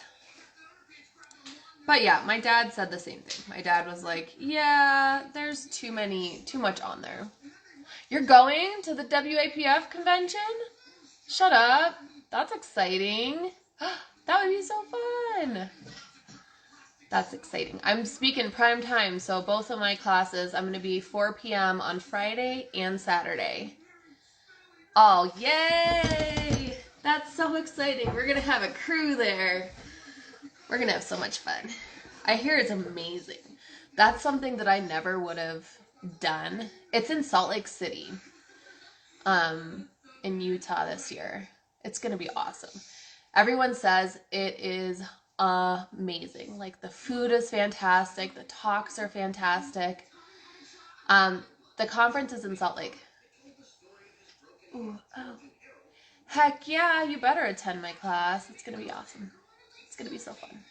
But yeah, my dad said the same thing. My dad was like, yeah, there's too much on there. You're going to the WAPF convention? Shut up. That's exciting. That would be so fun. That's exciting. I'm speaking prime time, so both of my classes, I'm going to be 4 p.m. on Friday and Saturday. Oh, yay! That's so exciting. We're going to have a crew there. We're going to have so much fun. I hear it's amazing. That's something that I never would have done. It's in Salt Lake City, in Utah this year. It's going to be awesome. Everyone says it is amazing. Like, the food is fantastic. The talks are fantastic. The conference is in Salt Lake. Ooh, oh. Heck yeah, you better attend my class. It's going to be awesome. It's going to be so fun.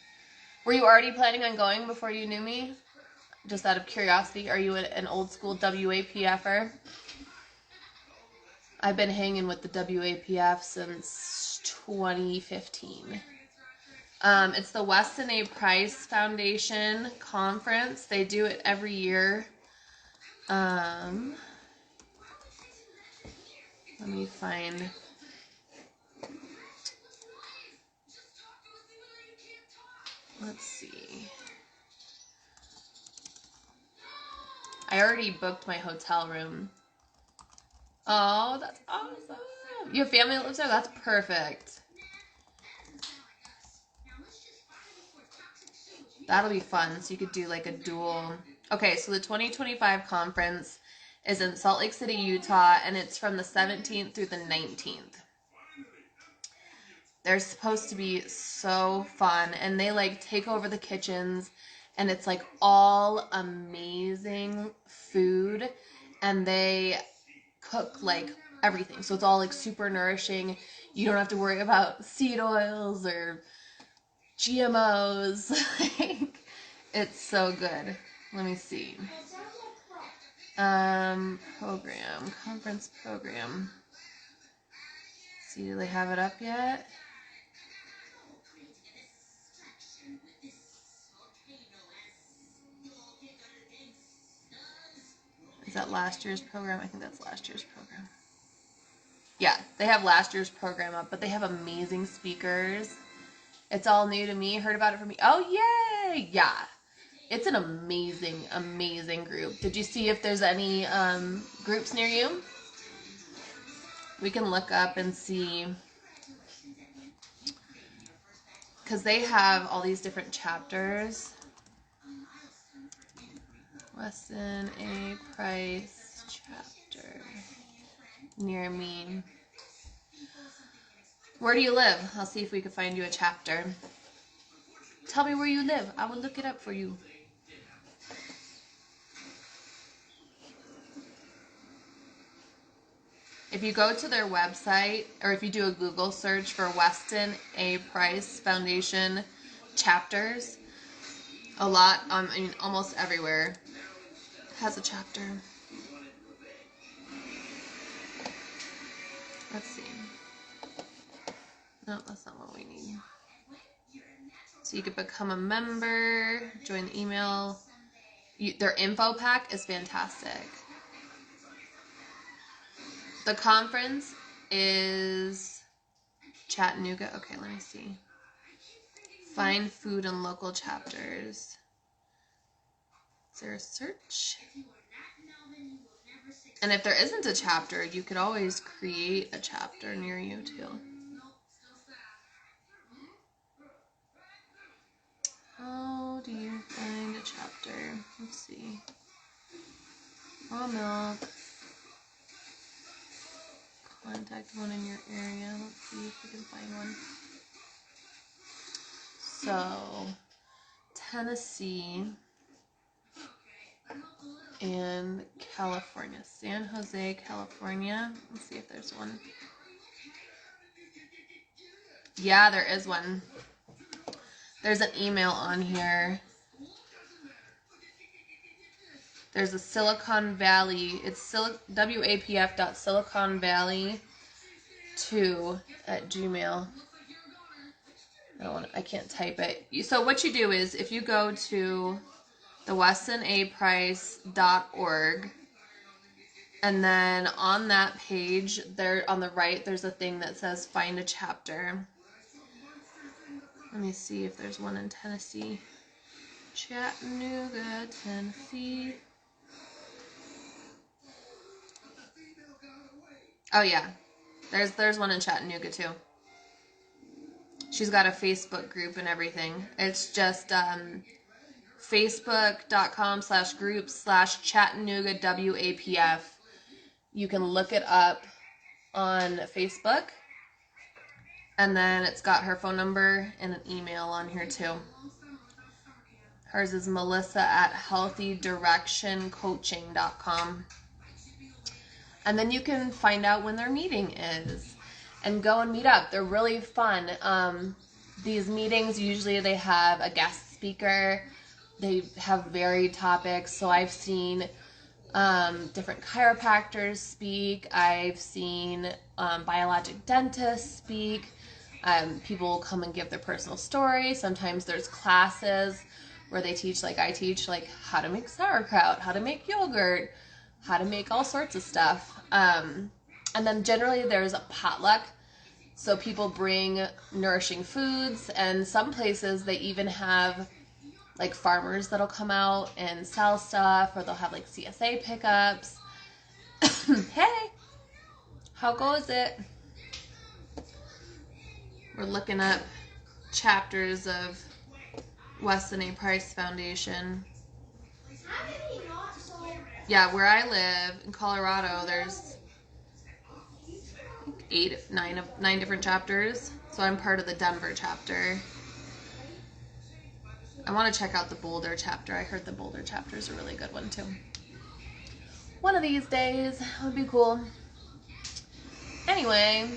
Were you already planning on going before you knew me? Just out of curiosity, are you an old school WAPFer? I've been hanging with the WAPF since 2015. It's the Weston A. Price Foundation Conference. They do it every year. Let me find... Let's see. I already booked my hotel room. Oh, that's awesome. You have family that lives there? That's perfect. That'll be fun. So you could do like a dual. Okay, so the 2025 conference is in Salt Lake City, Utah, and it's from the 17th through the 19th. They're supposed to be so fun, and they like take over the kitchens, and it's like all amazing food, and they cook like everything. So it's all like super nourishing. You don't have to worry about seed oils or GMOs. It's so good. Let me see. Conference program. See, do they have it up yet? Is that last year's program? I think that's last year's program. Yeah, they have last year's program up, but they have amazing speakers. It's all new to me. Heard about it from me. Oh, yay! Yeah. It's an amazing, amazing group. Did you see if there's any groups near you? We can look up and see. Because they have all these different chapters. Weston A. Price chapter near me. Where do you live? I'll see if we can find you a chapter. Tell me where you live. I will look it up for you. If you go to their website, or if you do a Google search for Weston A. Price Foundation chapters. A lot, I mean, almost everywhere has a chapter. Let's see. No, that's not what we need. So you could become a member, join the email. Their info pack is fantastic. The conference is Chattanooga. Okay, let me see. Find food and local chapters. Is there a search? And if there isn't a chapter, you could always create a chapter near you too. How do you find a chapter? Let's see. Raw milk. Contact one in your area. Let's see if we can find one. So, Tennessee and California. San Jose, California. Let's see if there's one. Yeah, there is one. There's an email on here. There's a Silicon Valley. It's wapf.siliconvalley2@gmail. I can't type it. So what you do is if you go to the WestonAPrice.org, and then on that page, there on the right, there's a thing that says find a chapter. Let me see if there's one in Tennessee. Chattanooga, Tennessee. Oh yeah, there's one in Chattanooga too. She's got a Facebook group and everything. It's just facebook.com/group/Chattanooga WAPF. You can look it up on Facebook. And then it's got her phone number and an email on here too. Hers is melissa@healthydirectioncoaching.com. And then you can find out when their meeting is and go and meet up. They're really fun. These meetings, usually they have a guest speaker. They have varied topics. So I've seen different chiropractors speak. I've seen biologic dentists speak. People will come and give their personal story. Sometimes there's classes where they teach, like I teach, like how to make sauerkraut, how to make yogurt, how to make all sorts of stuff. And then generally there's a potluck. So people bring nourishing foods, and some places they even have like farmers that'll come out and sell stuff, or they'll have like CSA pickups. Hey, how goes it? We're looking up chapters of Weston A. Price Foundation. Yeah, where I live in Colorado, there's nine different chapters. So I'm part of the Denver chapter. I want to check out the Boulder chapter. I heard the Boulder chapter is a really good one too. One of these days would be cool. Anyway,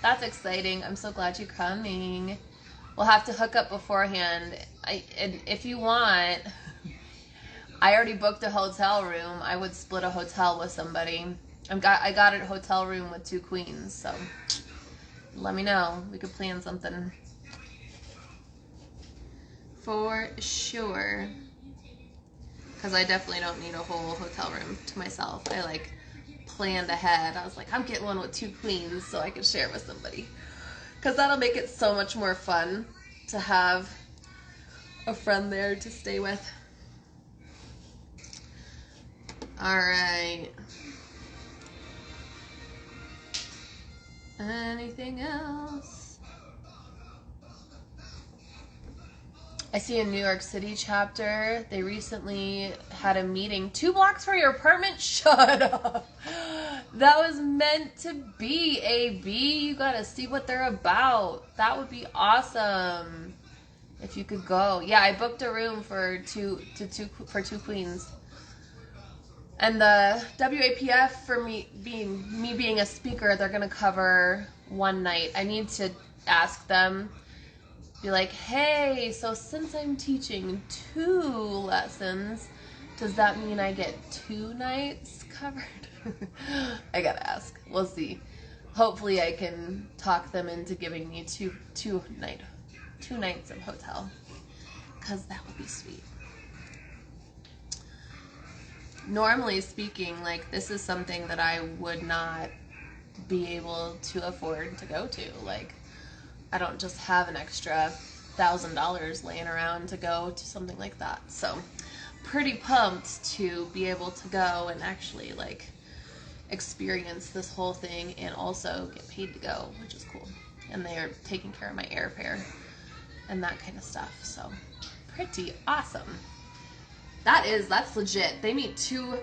that's exciting. I'm so glad you're coming. We'll have to hook up beforehand. And if you want, I already booked a hotel room. I would split a hotel with somebody. I got a hotel room with 2 queens, so let me know. We could plan something. For sure. Because I definitely don't need a whole hotel room to myself. I like planned ahead. I was like, I'm getting one with 2 queens so I can share with somebody. Because that'll make it so much more fun to have a friend there to stay with. Alright. Anything else? I see a New York City chapter. They recently had a meeting. 2 blocks from your apartment? Shut up. That was meant to be, AB. You gotta see what they're about. That would be awesome if you could go. Yeah, I booked a room for two queens. And the WAPF, for me being a speaker, they're gonna cover one night. I need to ask them Be like, hey, so since I'm teaching 2 lessons, does that mean I get 2 nights covered? I gotta ask. We'll see. Hopefully I can talk them into giving me two nights of hotel, because that would be sweet. Normally speaking, like, this is something that I would not be able to afford to go to. Like, I don't just have an extra $1,000 laying around to go to something like that. So pretty pumped to be able to go and actually like experience this whole thing and also get paid to go, which is cool. And they are taking care of my airfare and that kind of stuff. So pretty awesome. That's legit. They meet two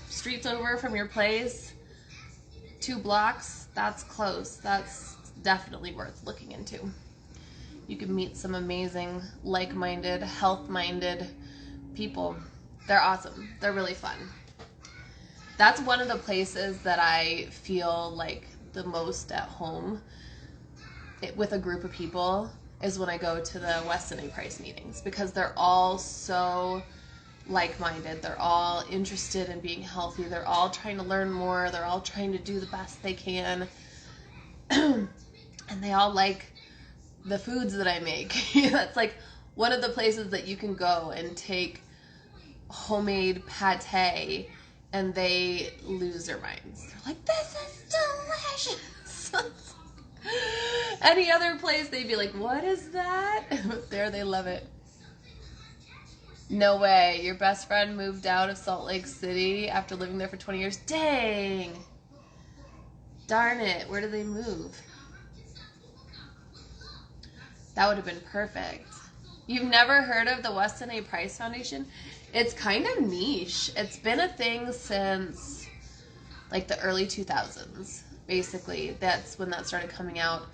streets over from your place, 2 blocks. That's close. That's definitely worth looking into. You can meet some amazing, like-minded, health-minded people. They're awesome. They're really fun. That's one of the places that I feel like the most at home with a group of people is when I go to the Weston A. Price meetings, because they're all so like-minded. They're all interested in being healthy. They're all trying to learn more. They're all trying to do the best they can. And they all like the foods that I make. That's like one of the places that you can go and take homemade pate and they lose their minds. They're like, this is delicious. Any other place, they'd be like, what is that? But there, they love it. No way. Your best friend moved out of Salt Lake City after living there for 20 years. Dang. Darn it. Where did they move? That would have been perfect. You've never heard of the Weston A. Price Foundation? It's kind of niche. It's been a thing since like the early 2000s. Basically, that's when that started coming out.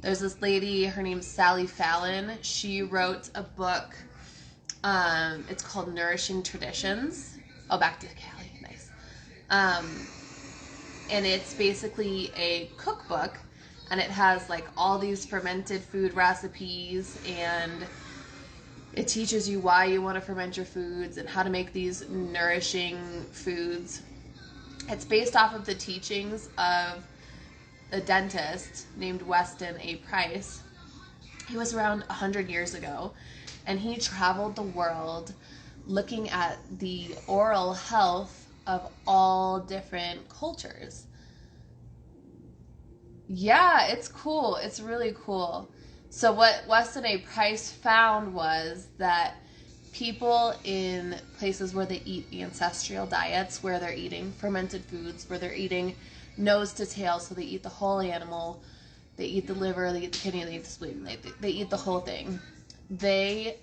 There's this lady, her name's Sally Fallon. She wrote a book. It's called Nourishing Traditions. Oh, back to Cali. Nice. And it's basically a cookbook, and it has like all these fermented food recipes, and it teaches you why you want to ferment your foods and how to make these nourishing foods. It's based off of the teachings of a dentist named Weston A. Price. He was around 100 years ago, and he traveled the world looking at the oral health of all different cultures. Yeah, it's cool. It's really cool. So what Weston A. Price found was that people in places where they eat ancestral diets, where they're eating fermented foods, where they're eating nose to tail, so they eat the whole animal, they eat the liver, they eat the kidney, they eat the spleen, they eat the whole thing. They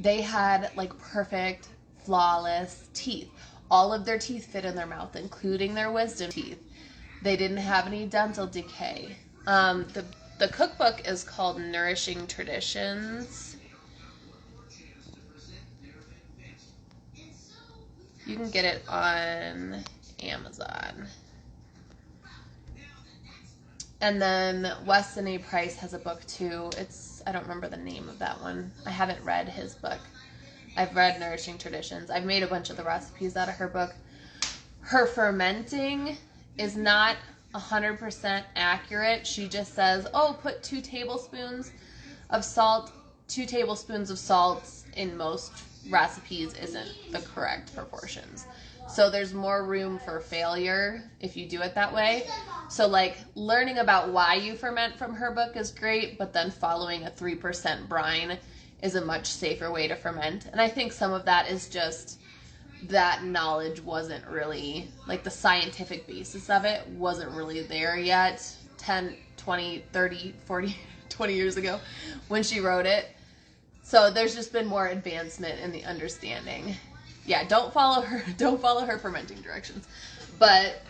had like perfect, flawless teeth. All of their teeth fit in their mouth, including their wisdom teeth. They didn't have any dental decay. The cookbook is called Nourishing Traditions. You can get it on Amazon. And then Weston A. Price has a book too. I don't remember the name of that one. I haven't read his book. I've read Nourishing Traditions. I've made a bunch of the recipes out of her book. Her fermenting is not 100% accurate. She just says, oh, put 2 tablespoons of salt. 2 tablespoons of salt in most recipes isn't the correct proportions. So there's more room for failure if you do it that way. So like learning about why you ferment from her book is great, but then following a 3% brine is a much safer way to ferment. And I think some of that is just that knowledge wasn't really, like the scientific basis of it wasn't really there yet 10, 20, 30, 40, 20 years ago when she wrote it. So there's just been more advancement in the understanding. Yeah, don't follow her fermenting directions. But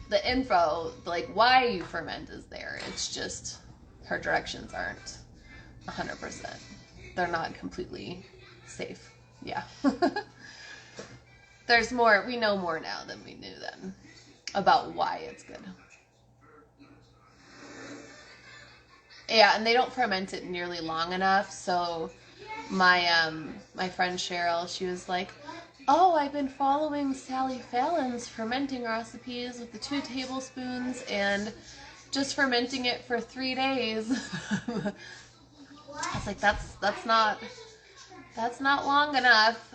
the info, like why you ferment is there. It's just her directions aren't 100%. They're not completely safe. Yeah. There's more, we know more now than we knew then about why it's good. Yeah, and they don't ferment it nearly long enough. So my friend Cheryl, she was like, "Oh, I've been following Sally Fallon's fermenting recipes with the 2 tablespoons and just fermenting it for 3 days." I was like, that's not long enough.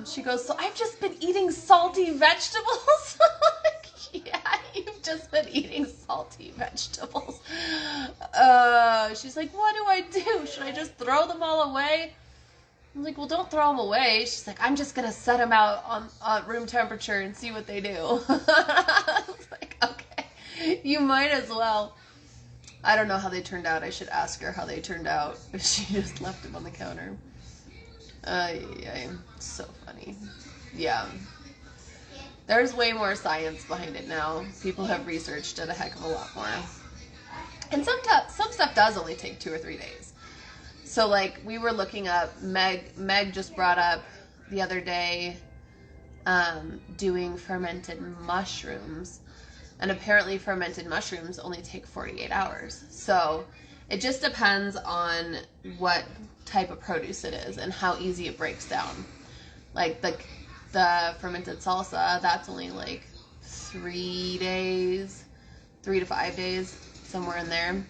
She goes, "So I've just been eating salty vegetables." Like, yeah, you've just been eating salty vegetables. She's like, "What do I do? Should I just throw them all away?" I'm like, "Well, don't throw them away." She's like, "I'm just gonna set them out on room temperature and see what they do." I was like, "Okay, you might as well." I don't know how they turned out. I should ask her how they turned out. She just left them on the counter. So funny. Yeah. There's way more science behind it now. People have researched it a heck of a lot more. And some stuff does only take 2 or 3 days. So like we were looking up, Meg just brought up the other day doing fermented mushrooms. And apparently fermented mushrooms only take 48 hours. So it just depends on what type of produce it is and how easy it breaks down. Like the fermented salsa, that's only like 3 days, 3 to 5 days, somewhere in there.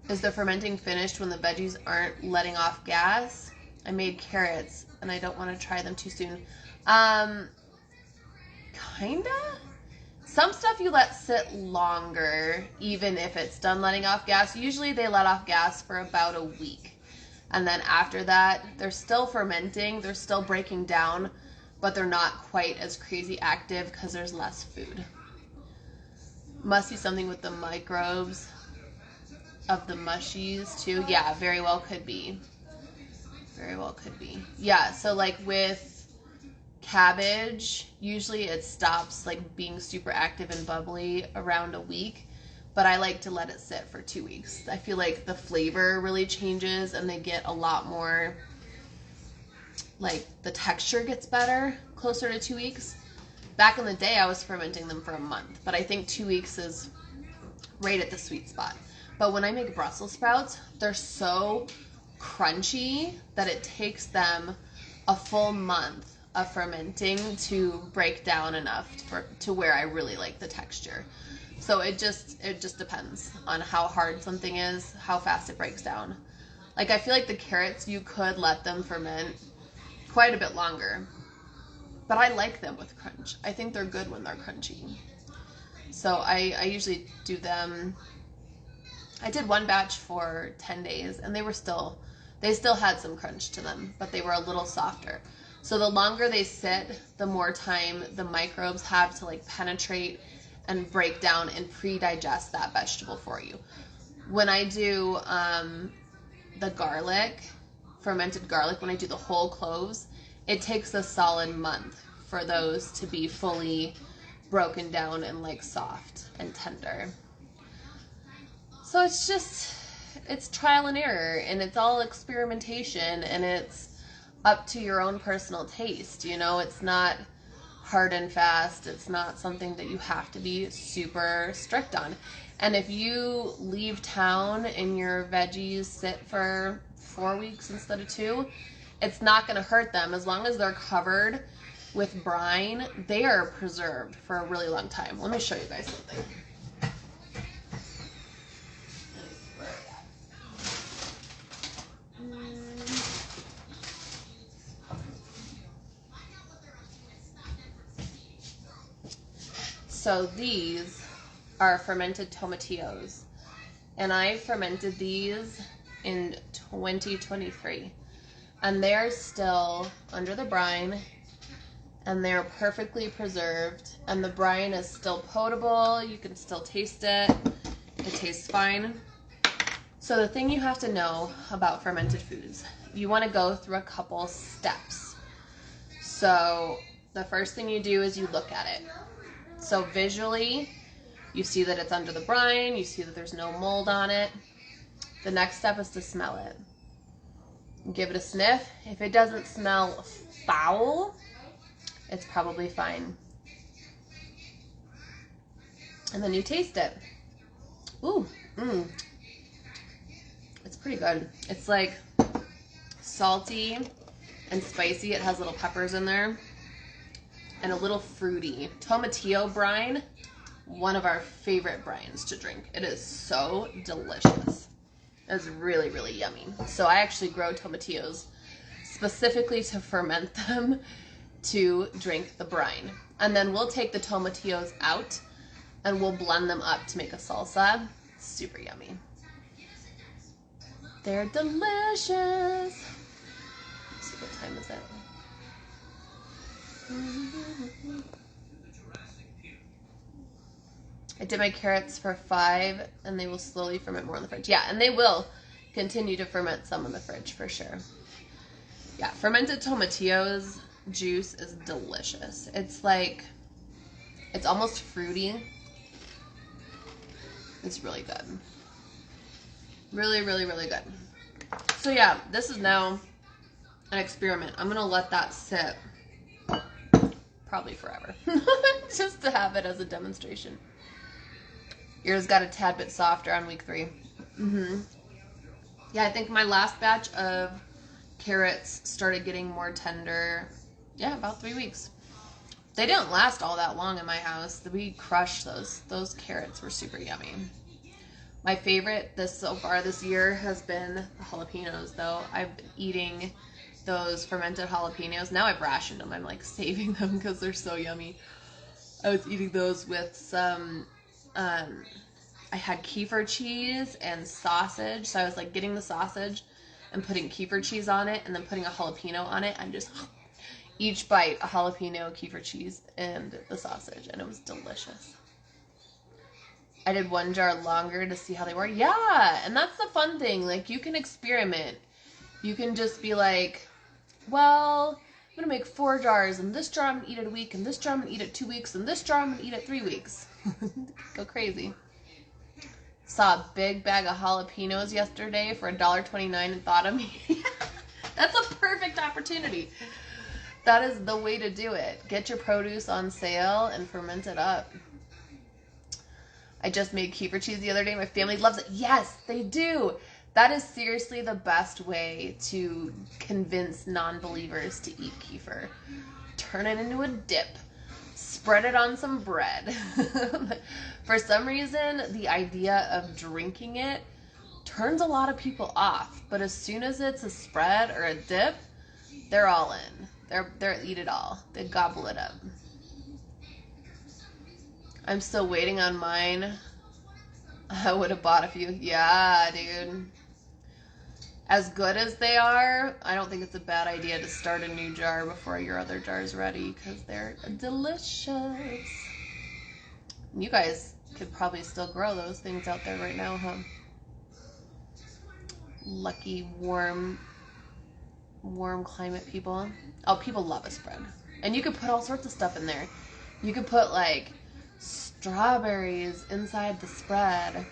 Is the fermenting finished when the veggies aren't letting off gas? I made carrots and I don't want to try them too soon. Kinda. Some stuff you let sit longer, even if it's done letting off gas. Usually they let off gas for about a week. And then after that, they're still fermenting, they're still breaking down, but they're not quite as crazy active because there's less food. Must be something with the microbes of the mushies too. Yeah, very well could be. Very well could be. Yeah, so like with cabbage, usually it stops like being super active and bubbly around a week, but I like to let it sit for 2 weeks. I feel like the flavor really changes and they get a lot more, like the texture gets better closer to 2 weeks. Back in the day I was fermenting them for a month, but I think 2 weeks is right at the sweet spot. But when I make Brussels sprouts, they're so crunchy that it takes them a full month of fermenting to break down enough to where I really like the texture. So it just depends on how hard something is, how fast it breaks down. Like I feel like the carrots, you could let them ferment quite a bit longer, but I like them with crunch. I think they're good when they're crunchy. So I usually do them. I did one batch for 10 days and they still had some crunch to them, but they were a little softer. So the longer they sit, the more time the microbes have to like penetrate and break down and pre-digest that vegetable for you. When I do the garlic, fermented garlic, when I do the whole cloves, it takes a solid month for those to be fully broken down and like soft and tender. So it's trial and error, and it's all experimentation, and it's up to your own personal taste. You know, it's not hard and fast. It's not something that you have to be super strict on. And if you leave town and your veggies sit for 4 weeks instead of 2, it's not going to hurt them. As long as they're covered with brine, they are preserved for a really long time. Let me show you guys something. So these are fermented tomatillos, and I fermented these in 2023, and they're still under the brine, and they're perfectly preserved, and the brine is still potable. You can still taste it. It tastes fine. So the thing you have to know about fermented foods, you want to go through a couple steps. So the first thing you do is you look at it. So visually, you see that it's under the brine, you see that there's no mold on it. The next step is to smell it. Give it a sniff. If it doesn't smell foul, it's probably fine. And then you taste it. Ooh, it's pretty good. It's like salty and spicy. It has little peppers in there and a little fruity. Tomatillo brine, one of our favorite brines to drink. It is so delicious. It's really, really yummy. So I actually grow tomatillos specifically to ferment them to drink the brine. And then we'll take the tomatillos out and we'll blend them up to make a salsa. Super yummy. They're delicious. Let's see, what time is it? I did my carrots for 5 and they will slowly ferment more in the fridge. Yeah, and they will continue to ferment some in the fridge for sure. Yeah, fermented tomatillos juice is delicious. It's like, it's almost fruity. It's really good. Really, really, really good. So yeah, this is now an experiment. I'm gonna let that sit probably forever. Just to have it as a demonstration. Yours got a tad bit softer on week 3. Yeah, I think my last batch of carrots started getting more tender, yeah, about 3 weeks. They didn't last all that long in my house. We crushed those. Those carrots were super yummy. My favorite so far this year has been the jalapenos, though. I've been eating those fermented jalapenos. Now I've rationed them. I'm like saving them because they're so yummy. I was eating those with some, I had kefir cheese and sausage. So I was like getting the sausage and putting kefir cheese on it and then putting a jalapeno on it. And just each bite a jalapeno, kefir cheese, and the sausage. And it was delicious. I did 1 jar longer to see how they were. Yeah, and that's the fun thing. Like, you can experiment. You can just be like, well, I'm going to make 4 jars, and this jar I'm going to eat it a week, and this jar I'm going to eat it 2 weeks, and this jar I'm going to eat it 3 weeks. Go crazy. Saw a big bag of jalapenos yesterday for $1.29 and thought of me. That's a perfect opportunity. That is the way to do it. Get your produce on sale and ferment it up. I just made kefir cheese the other day. My family loves it. Yes, they do. That is seriously the best way to convince non-believers to eat kefir. Turn it into a dip. Spread it on some bread. For some reason, the idea of drinking it turns a lot of people off. But as soon as it's a spread or a dip, they're all in. They're eat it all. They gobble it up. I'm still waiting on mine. I would have bought a few. Yeah, dude. As good as they are, I don't think it's a bad idea to start a new jar before your other jar is ready because they're delicious. You guys could probably still grow those things out there right now, huh? Lucky, warm climate people. Oh, people love a spread. And you could put all sorts of stuff in there. You could put, like, strawberries inside the spread.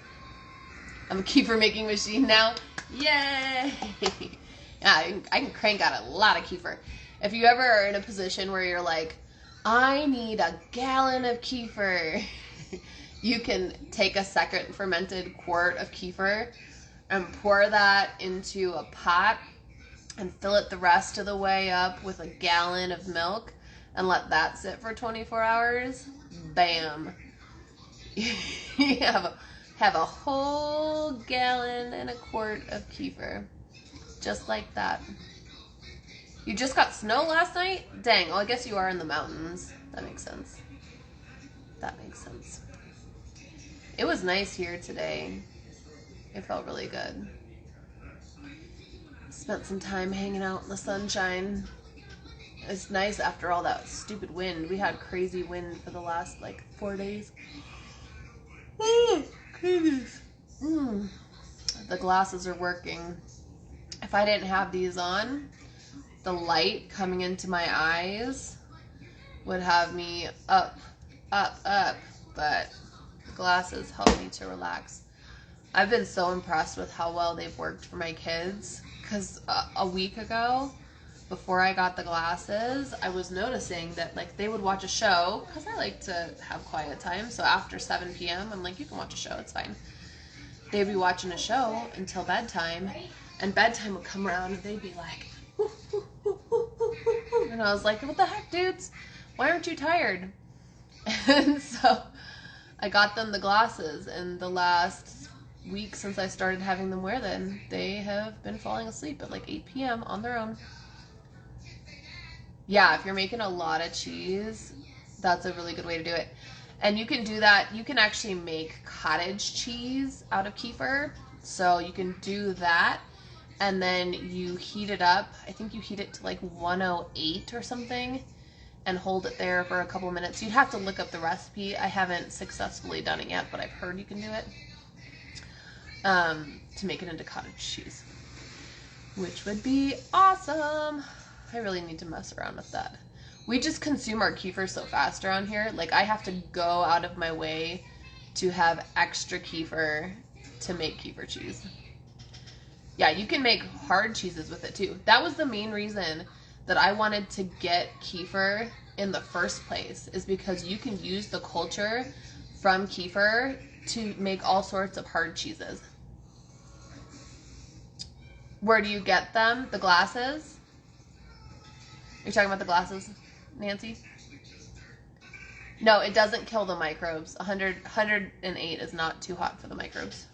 I'm a kefir making machine now. Yay! Yeah, I can crank out a lot of kefir. If you ever are in a position where you're like, I need a gallon of kefir, you can take a second fermented quart of kefir and pour that into a pot and fill it the rest of the way up with a gallon of milk and let that sit for 24 hours. Bam. You have a whole gallon and a quart of kefir. Just like that. You just got snow last night? Dang, well, I guess you are in the mountains. That makes sense. That makes sense. It was nice here today. It felt really good. Spent some time hanging out in the sunshine. It's nice after all that stupid wind. We had crazy wind for the last, 4 days. Oh, goodness. The glasses are working. If I didn't have these on, the light coming into my eyes would have me up. But the glasses help me to relax. I've been so impressed with how well they've worked for my kids. Because a week ago, before I got the glasses, I was noticing that, they would watch a show, because I like to have quiet time, so after 7 p.m., I'm like, you can watch a show, it's fine. they'd be watching a show until bedtime, and bedtime would come around and they'd be like, and I was like, what the heck, dudes? Why aren't you tired? And so I got them the glasses, and the last week since I started having them wear them, they have been falling asleep at like 8 p.m. on their own. Yeah, if you're making a lot of cheese, that's a really good way to do it. And you can do that. You can actually make cottage cheese out of kefir. So you can do that, and then you heat it up. I think you heat it to like 108 or something, and hold it there for a couple of minutes. You'd have to look up the recipe. I haven't successfully done it yet, but I've heard you can do it to make it into cottage cheese, which would be awesome. I really need to mess around with that. We just consume our kefir so fast around here. Like, I have to go out of my way to have extra kefir to make kefir cheese. Yeah, you can make hard cheeses with it too. That was the main reason that I wanted to get kefir in the first place, is because you can use the culture from kefir to make all sorts of hard cheeses. Where do you get them? The glasses? You're talking about the glasses, Nancy? No, it doesn't kill the microbes. 108 is not too hot for the microbes.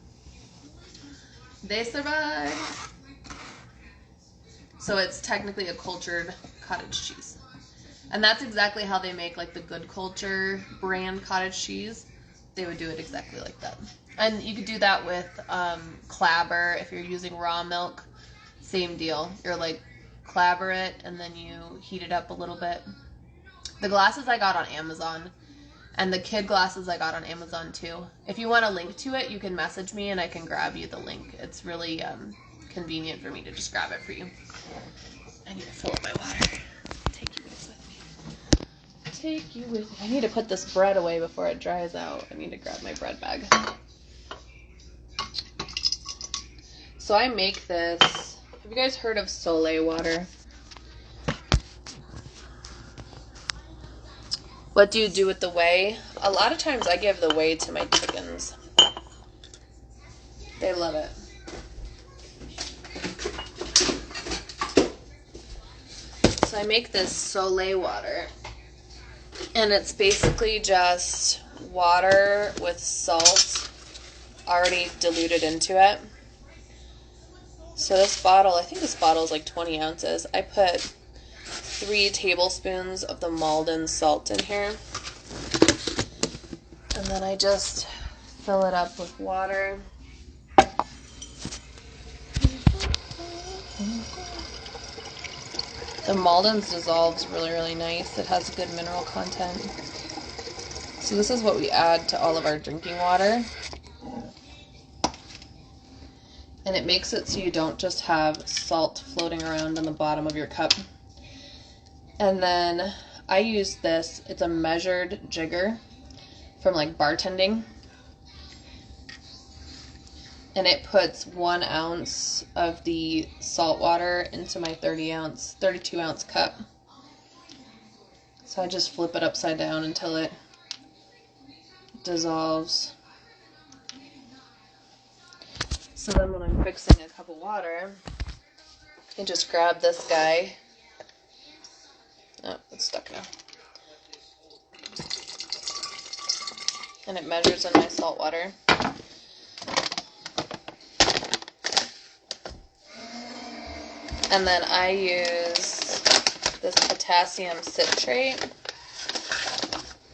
They survive. So it's technically a cultured cottage cheese. And that's exactly how they make like the Good Culture brand cottage cheese. They would do it exactly like that. And you could do that with clabber if you're using raw milk. Same deal. You're like clabber it, and then you heat it up a little bit. The glasses I got on Amazon, and the kid glasses I got on Amazon too. If you want a link to it, you can message me and I can grab you the link. It's really convenient for me to just grab it for you. I need to fill up my water. Take you guys with me. Take you with me. I need to put this bread away before it dries out. I need to grab my bread bag. So I make this. Have you guys heard of Soleil water? What do you do with the whey? A lot of times I give the whey to my chickens. They love it. So I make this Soleil water, and it's basically just water with salt already diluted into it. So this bottle, I think this bottle is like 20 ounces. I put 3 tablespoons of the Malden salt in here. And then I just fill it up with water. The Malden's dissolves really, really nice. It has good mineral content. So this is what we add to all of our drinking water. And it makes it so you don't just have salt floating around in the bottom of your cup. And then I use this. It's a measured jigger from like bartending. And it puts 1 ounce of the salt water into my 32 ounce cup. So I just flip it upside down until it dissolves. So then when I'm fixing a cup of water, I just grab this guy. Oh, it's stuck now. And it measures in my salt water. And then I use this potassium citrate.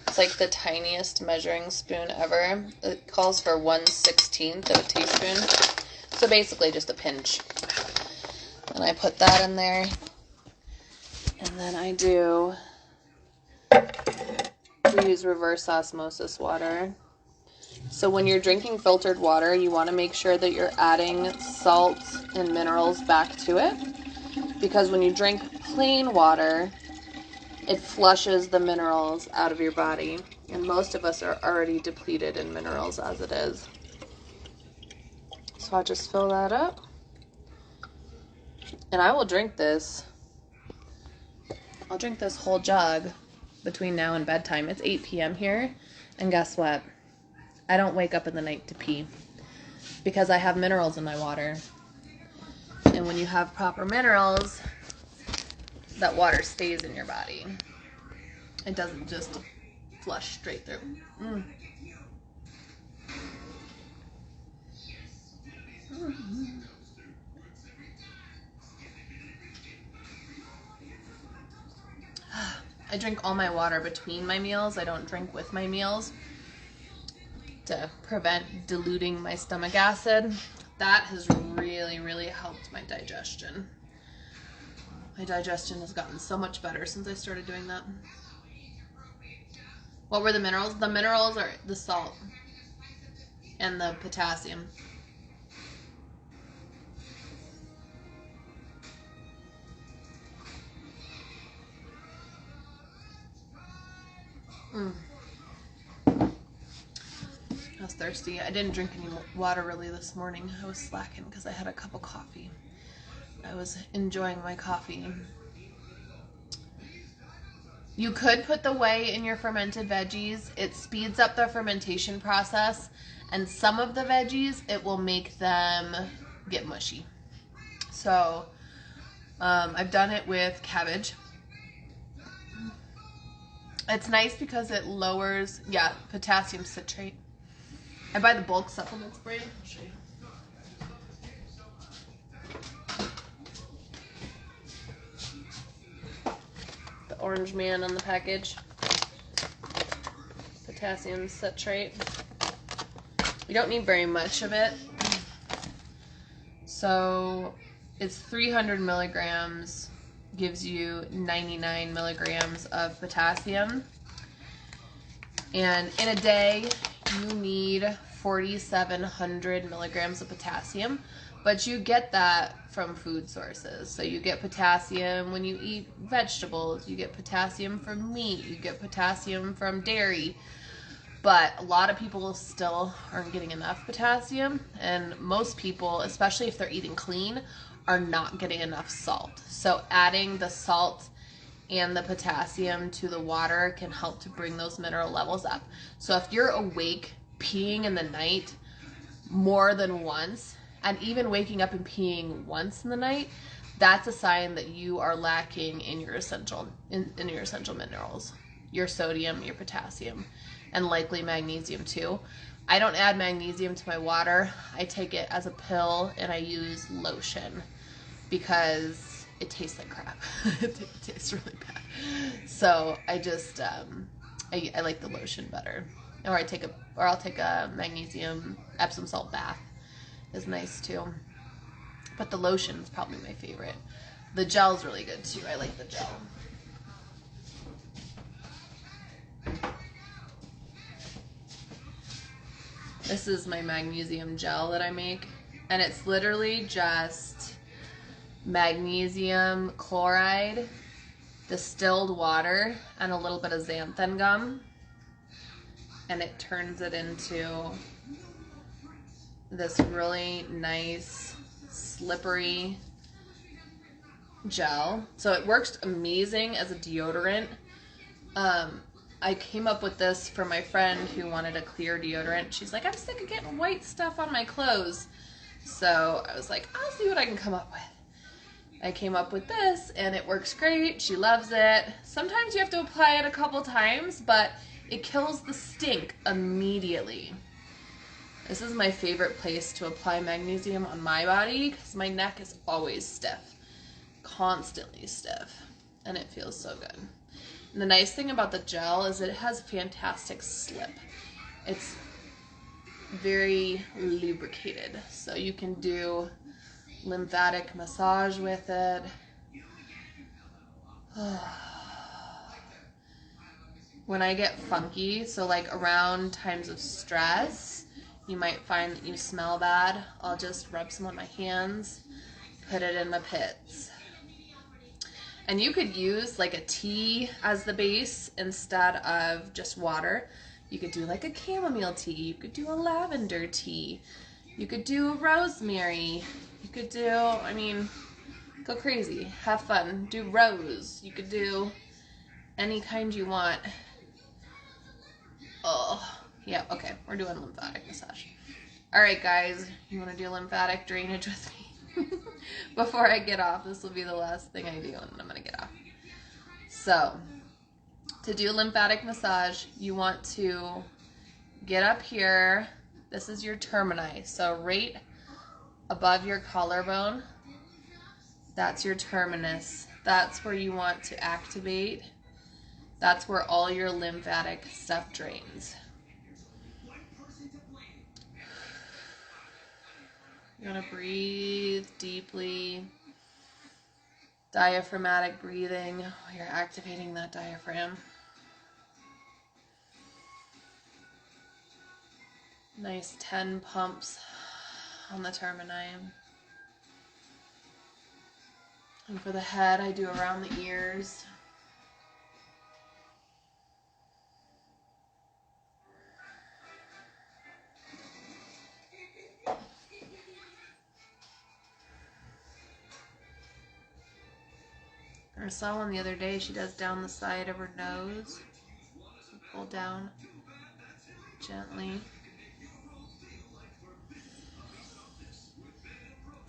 It's like the tiniest measuring spoon ever. It calls for 1/16 of a teaspoon. So basically just a pinch. And I put that in there. And then we use reverse osmosis water. So when you're drinking filtered water, you want to make sure that you're adding salt and minerals back to it. Because when you drink plain water, it flushes the minerals out of your body. And most of us are already depleted in minerals as it is. So I'll just fill that up. And I will drink this. I'll drink this whole jug between now and bedtime. It's 8 p.m. here. And guess what? I don't wake up in the night to pee. because I have minerals in my water. And when you have proper minerals, that water stays in your body. It doesn't just flush straight through. Mm. Mm-hmm. I drink all my water between my meals. I don't drink with my meals to prevent diluting my stomach acid. That has really, really helped my digestion. My digestion has gotten so much better since I started doing that. What were the minerals? The minerals are the salt and the potassium. I was thirsty. I didn't drink any water really this morning. I was slacking because I had a cup of coffee. I was enjoying my coffee. You could put the whey in your fermented veggies. It speeds up the fermentation process, and some of the veggies, it will make them get mushy. So I've done it with cabbage. It's nice because it lowers, potassium citrate. I buy the bulk supplements brand. I'll show you. The orange man on the package. Potassium citrate. You don't need very much of it. So it's 300 milligrams, gives you 99 milligrams of potassium. And in a day, you need 4,700 milligrams of potassium, but you get that from food sources. So you get potassium when you eat vegetables, you get potassium from meat, you get potassium from dairy, but a lot of people still aren't getting enough potassium, and most people, especially if they're eating clean, are not getting enough salt. So adding the salt and the potassium to the water can help to bring those mineral levels up. So if you're awake peeing in the night more than once, and even waking up and peeing once in the night, that's a sign that you are lacking in your essential minerals, your sodium, your potassium, and likely magnesium too. I don't add magnesium to my water. I take it as a pill, and I use lotion because it tastes like crap. It tastes really bad. So I just I like the lotion better. Or I'll take a magnesium Epsom salt bath. Is nice too. But the lotion is probably my favorite. The gel's really good too. I like the gel. This is my magnesium gel that I make, and it's literally just magnesium chloride, distilled water, and a little bit of xanthan gum, and it turns it into this really nice slippery gel. So it works amazing as a deodorant. I came up with this for my friend who wanted a clear deodorant. She's like, I'm sick of getting white stuff on my clothes. So I was like, I'll see what I can come up with. I came up with this, and it works great. She loves it. Sometimes you have to apply it a couple times, but it kills the stink immediately. This is my favorite place to apply magnesium on my body because my neck is always stiff, constantly stiff, and it feels so good. And the nice thing about the gel is it has fantastic slip. It's very lubricated, so you can do lymphatic massage with it. When I get funky, so like around times of stress, you might find that you smell bad, I'll just rub some on my hands, put it in my pits. And you could use like a tea as the base instead of just water. You could do like a chamomile tea, you could do a lavender tea, you could do rosemary, you could do, I mean, go crazy, have fun, do rose, you could do any kind you want. Oh, yeah, okay, we're doing lymphatic massage. Alright guys, you want to do lymphatic drainage with me? Before I get off, this will be the last thing I do and then I'm going to get off. So, to do lymphatic massage, you want to get up here. This is your termini. So right above your collarbone, that's your terminus. That's where you want to activate. That's where all your lymphatic stuff drains. You want to breathe deeply. Diaphragmatic breathing. You're activating that diaphragm. Nice 10 pumps on the termini. And for the head, I do around the ears. I saw one the other day, she does down the side of her nose. Pull down gently.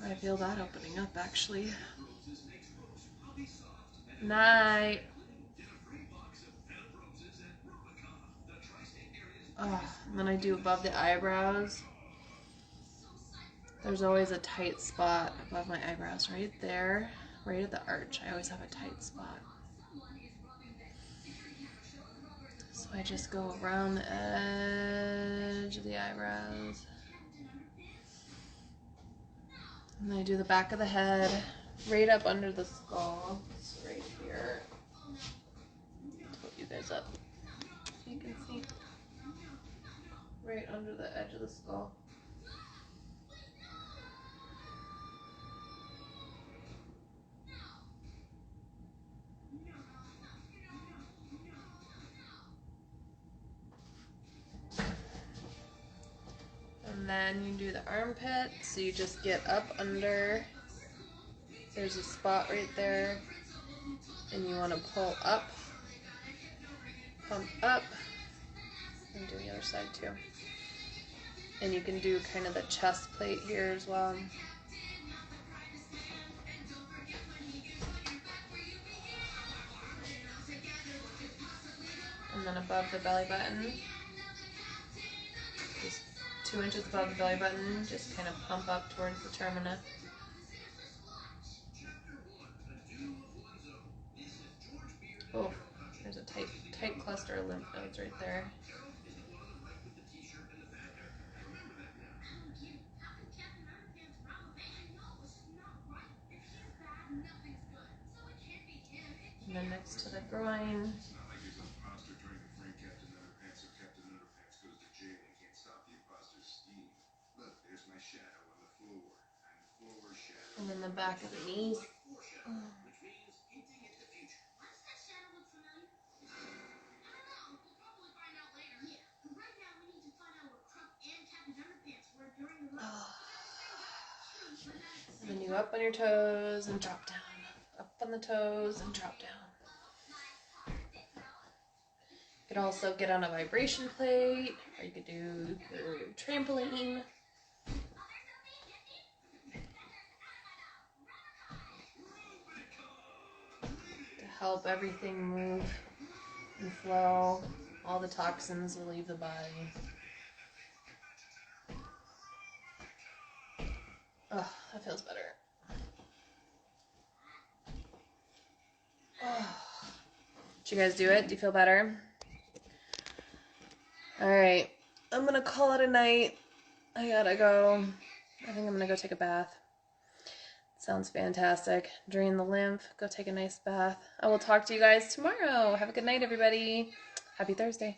I feel that opening up actually. Night. Oh, and then I do above the eyebrows. There's always a tight spot above my eyebrows right there, right at the arch. I always have a tight spot. So I just go around the edge of the eyebrows. And then I do the back of the head, right up under the skull. It's right here. Put you guys up so you can see. Right under the edge of the skull. And then you do the armpit, so you just get up under, there's a spot right there, and you want to pull up, pump up, and do the other side too. And you can do kind of the chest plate here as well. And then above the belly button, just 2 inches above the belly button, just kind of pump up towards the termina. Oh, there's a tight cluster of lymph nodes right there. And then next to the groin. And then the back of the knees. And then you up on your toes and drop down. Up on the toes and drop down. You could also get on a vibration plate, or you could do your trampoline. To help everything move and flow, all the toxins will leave the body. Oh, that feels better. Oh. Did you guys do it? Do you feel better? Alright, I'm gonna call it a night. I gotta go. I think I'm gonna go take a bath. Sounds fantastic. Drain the lymph, go take a nice bath. I will talk to you guys tomorrow. Have a good night, everybody. Happy Thursday.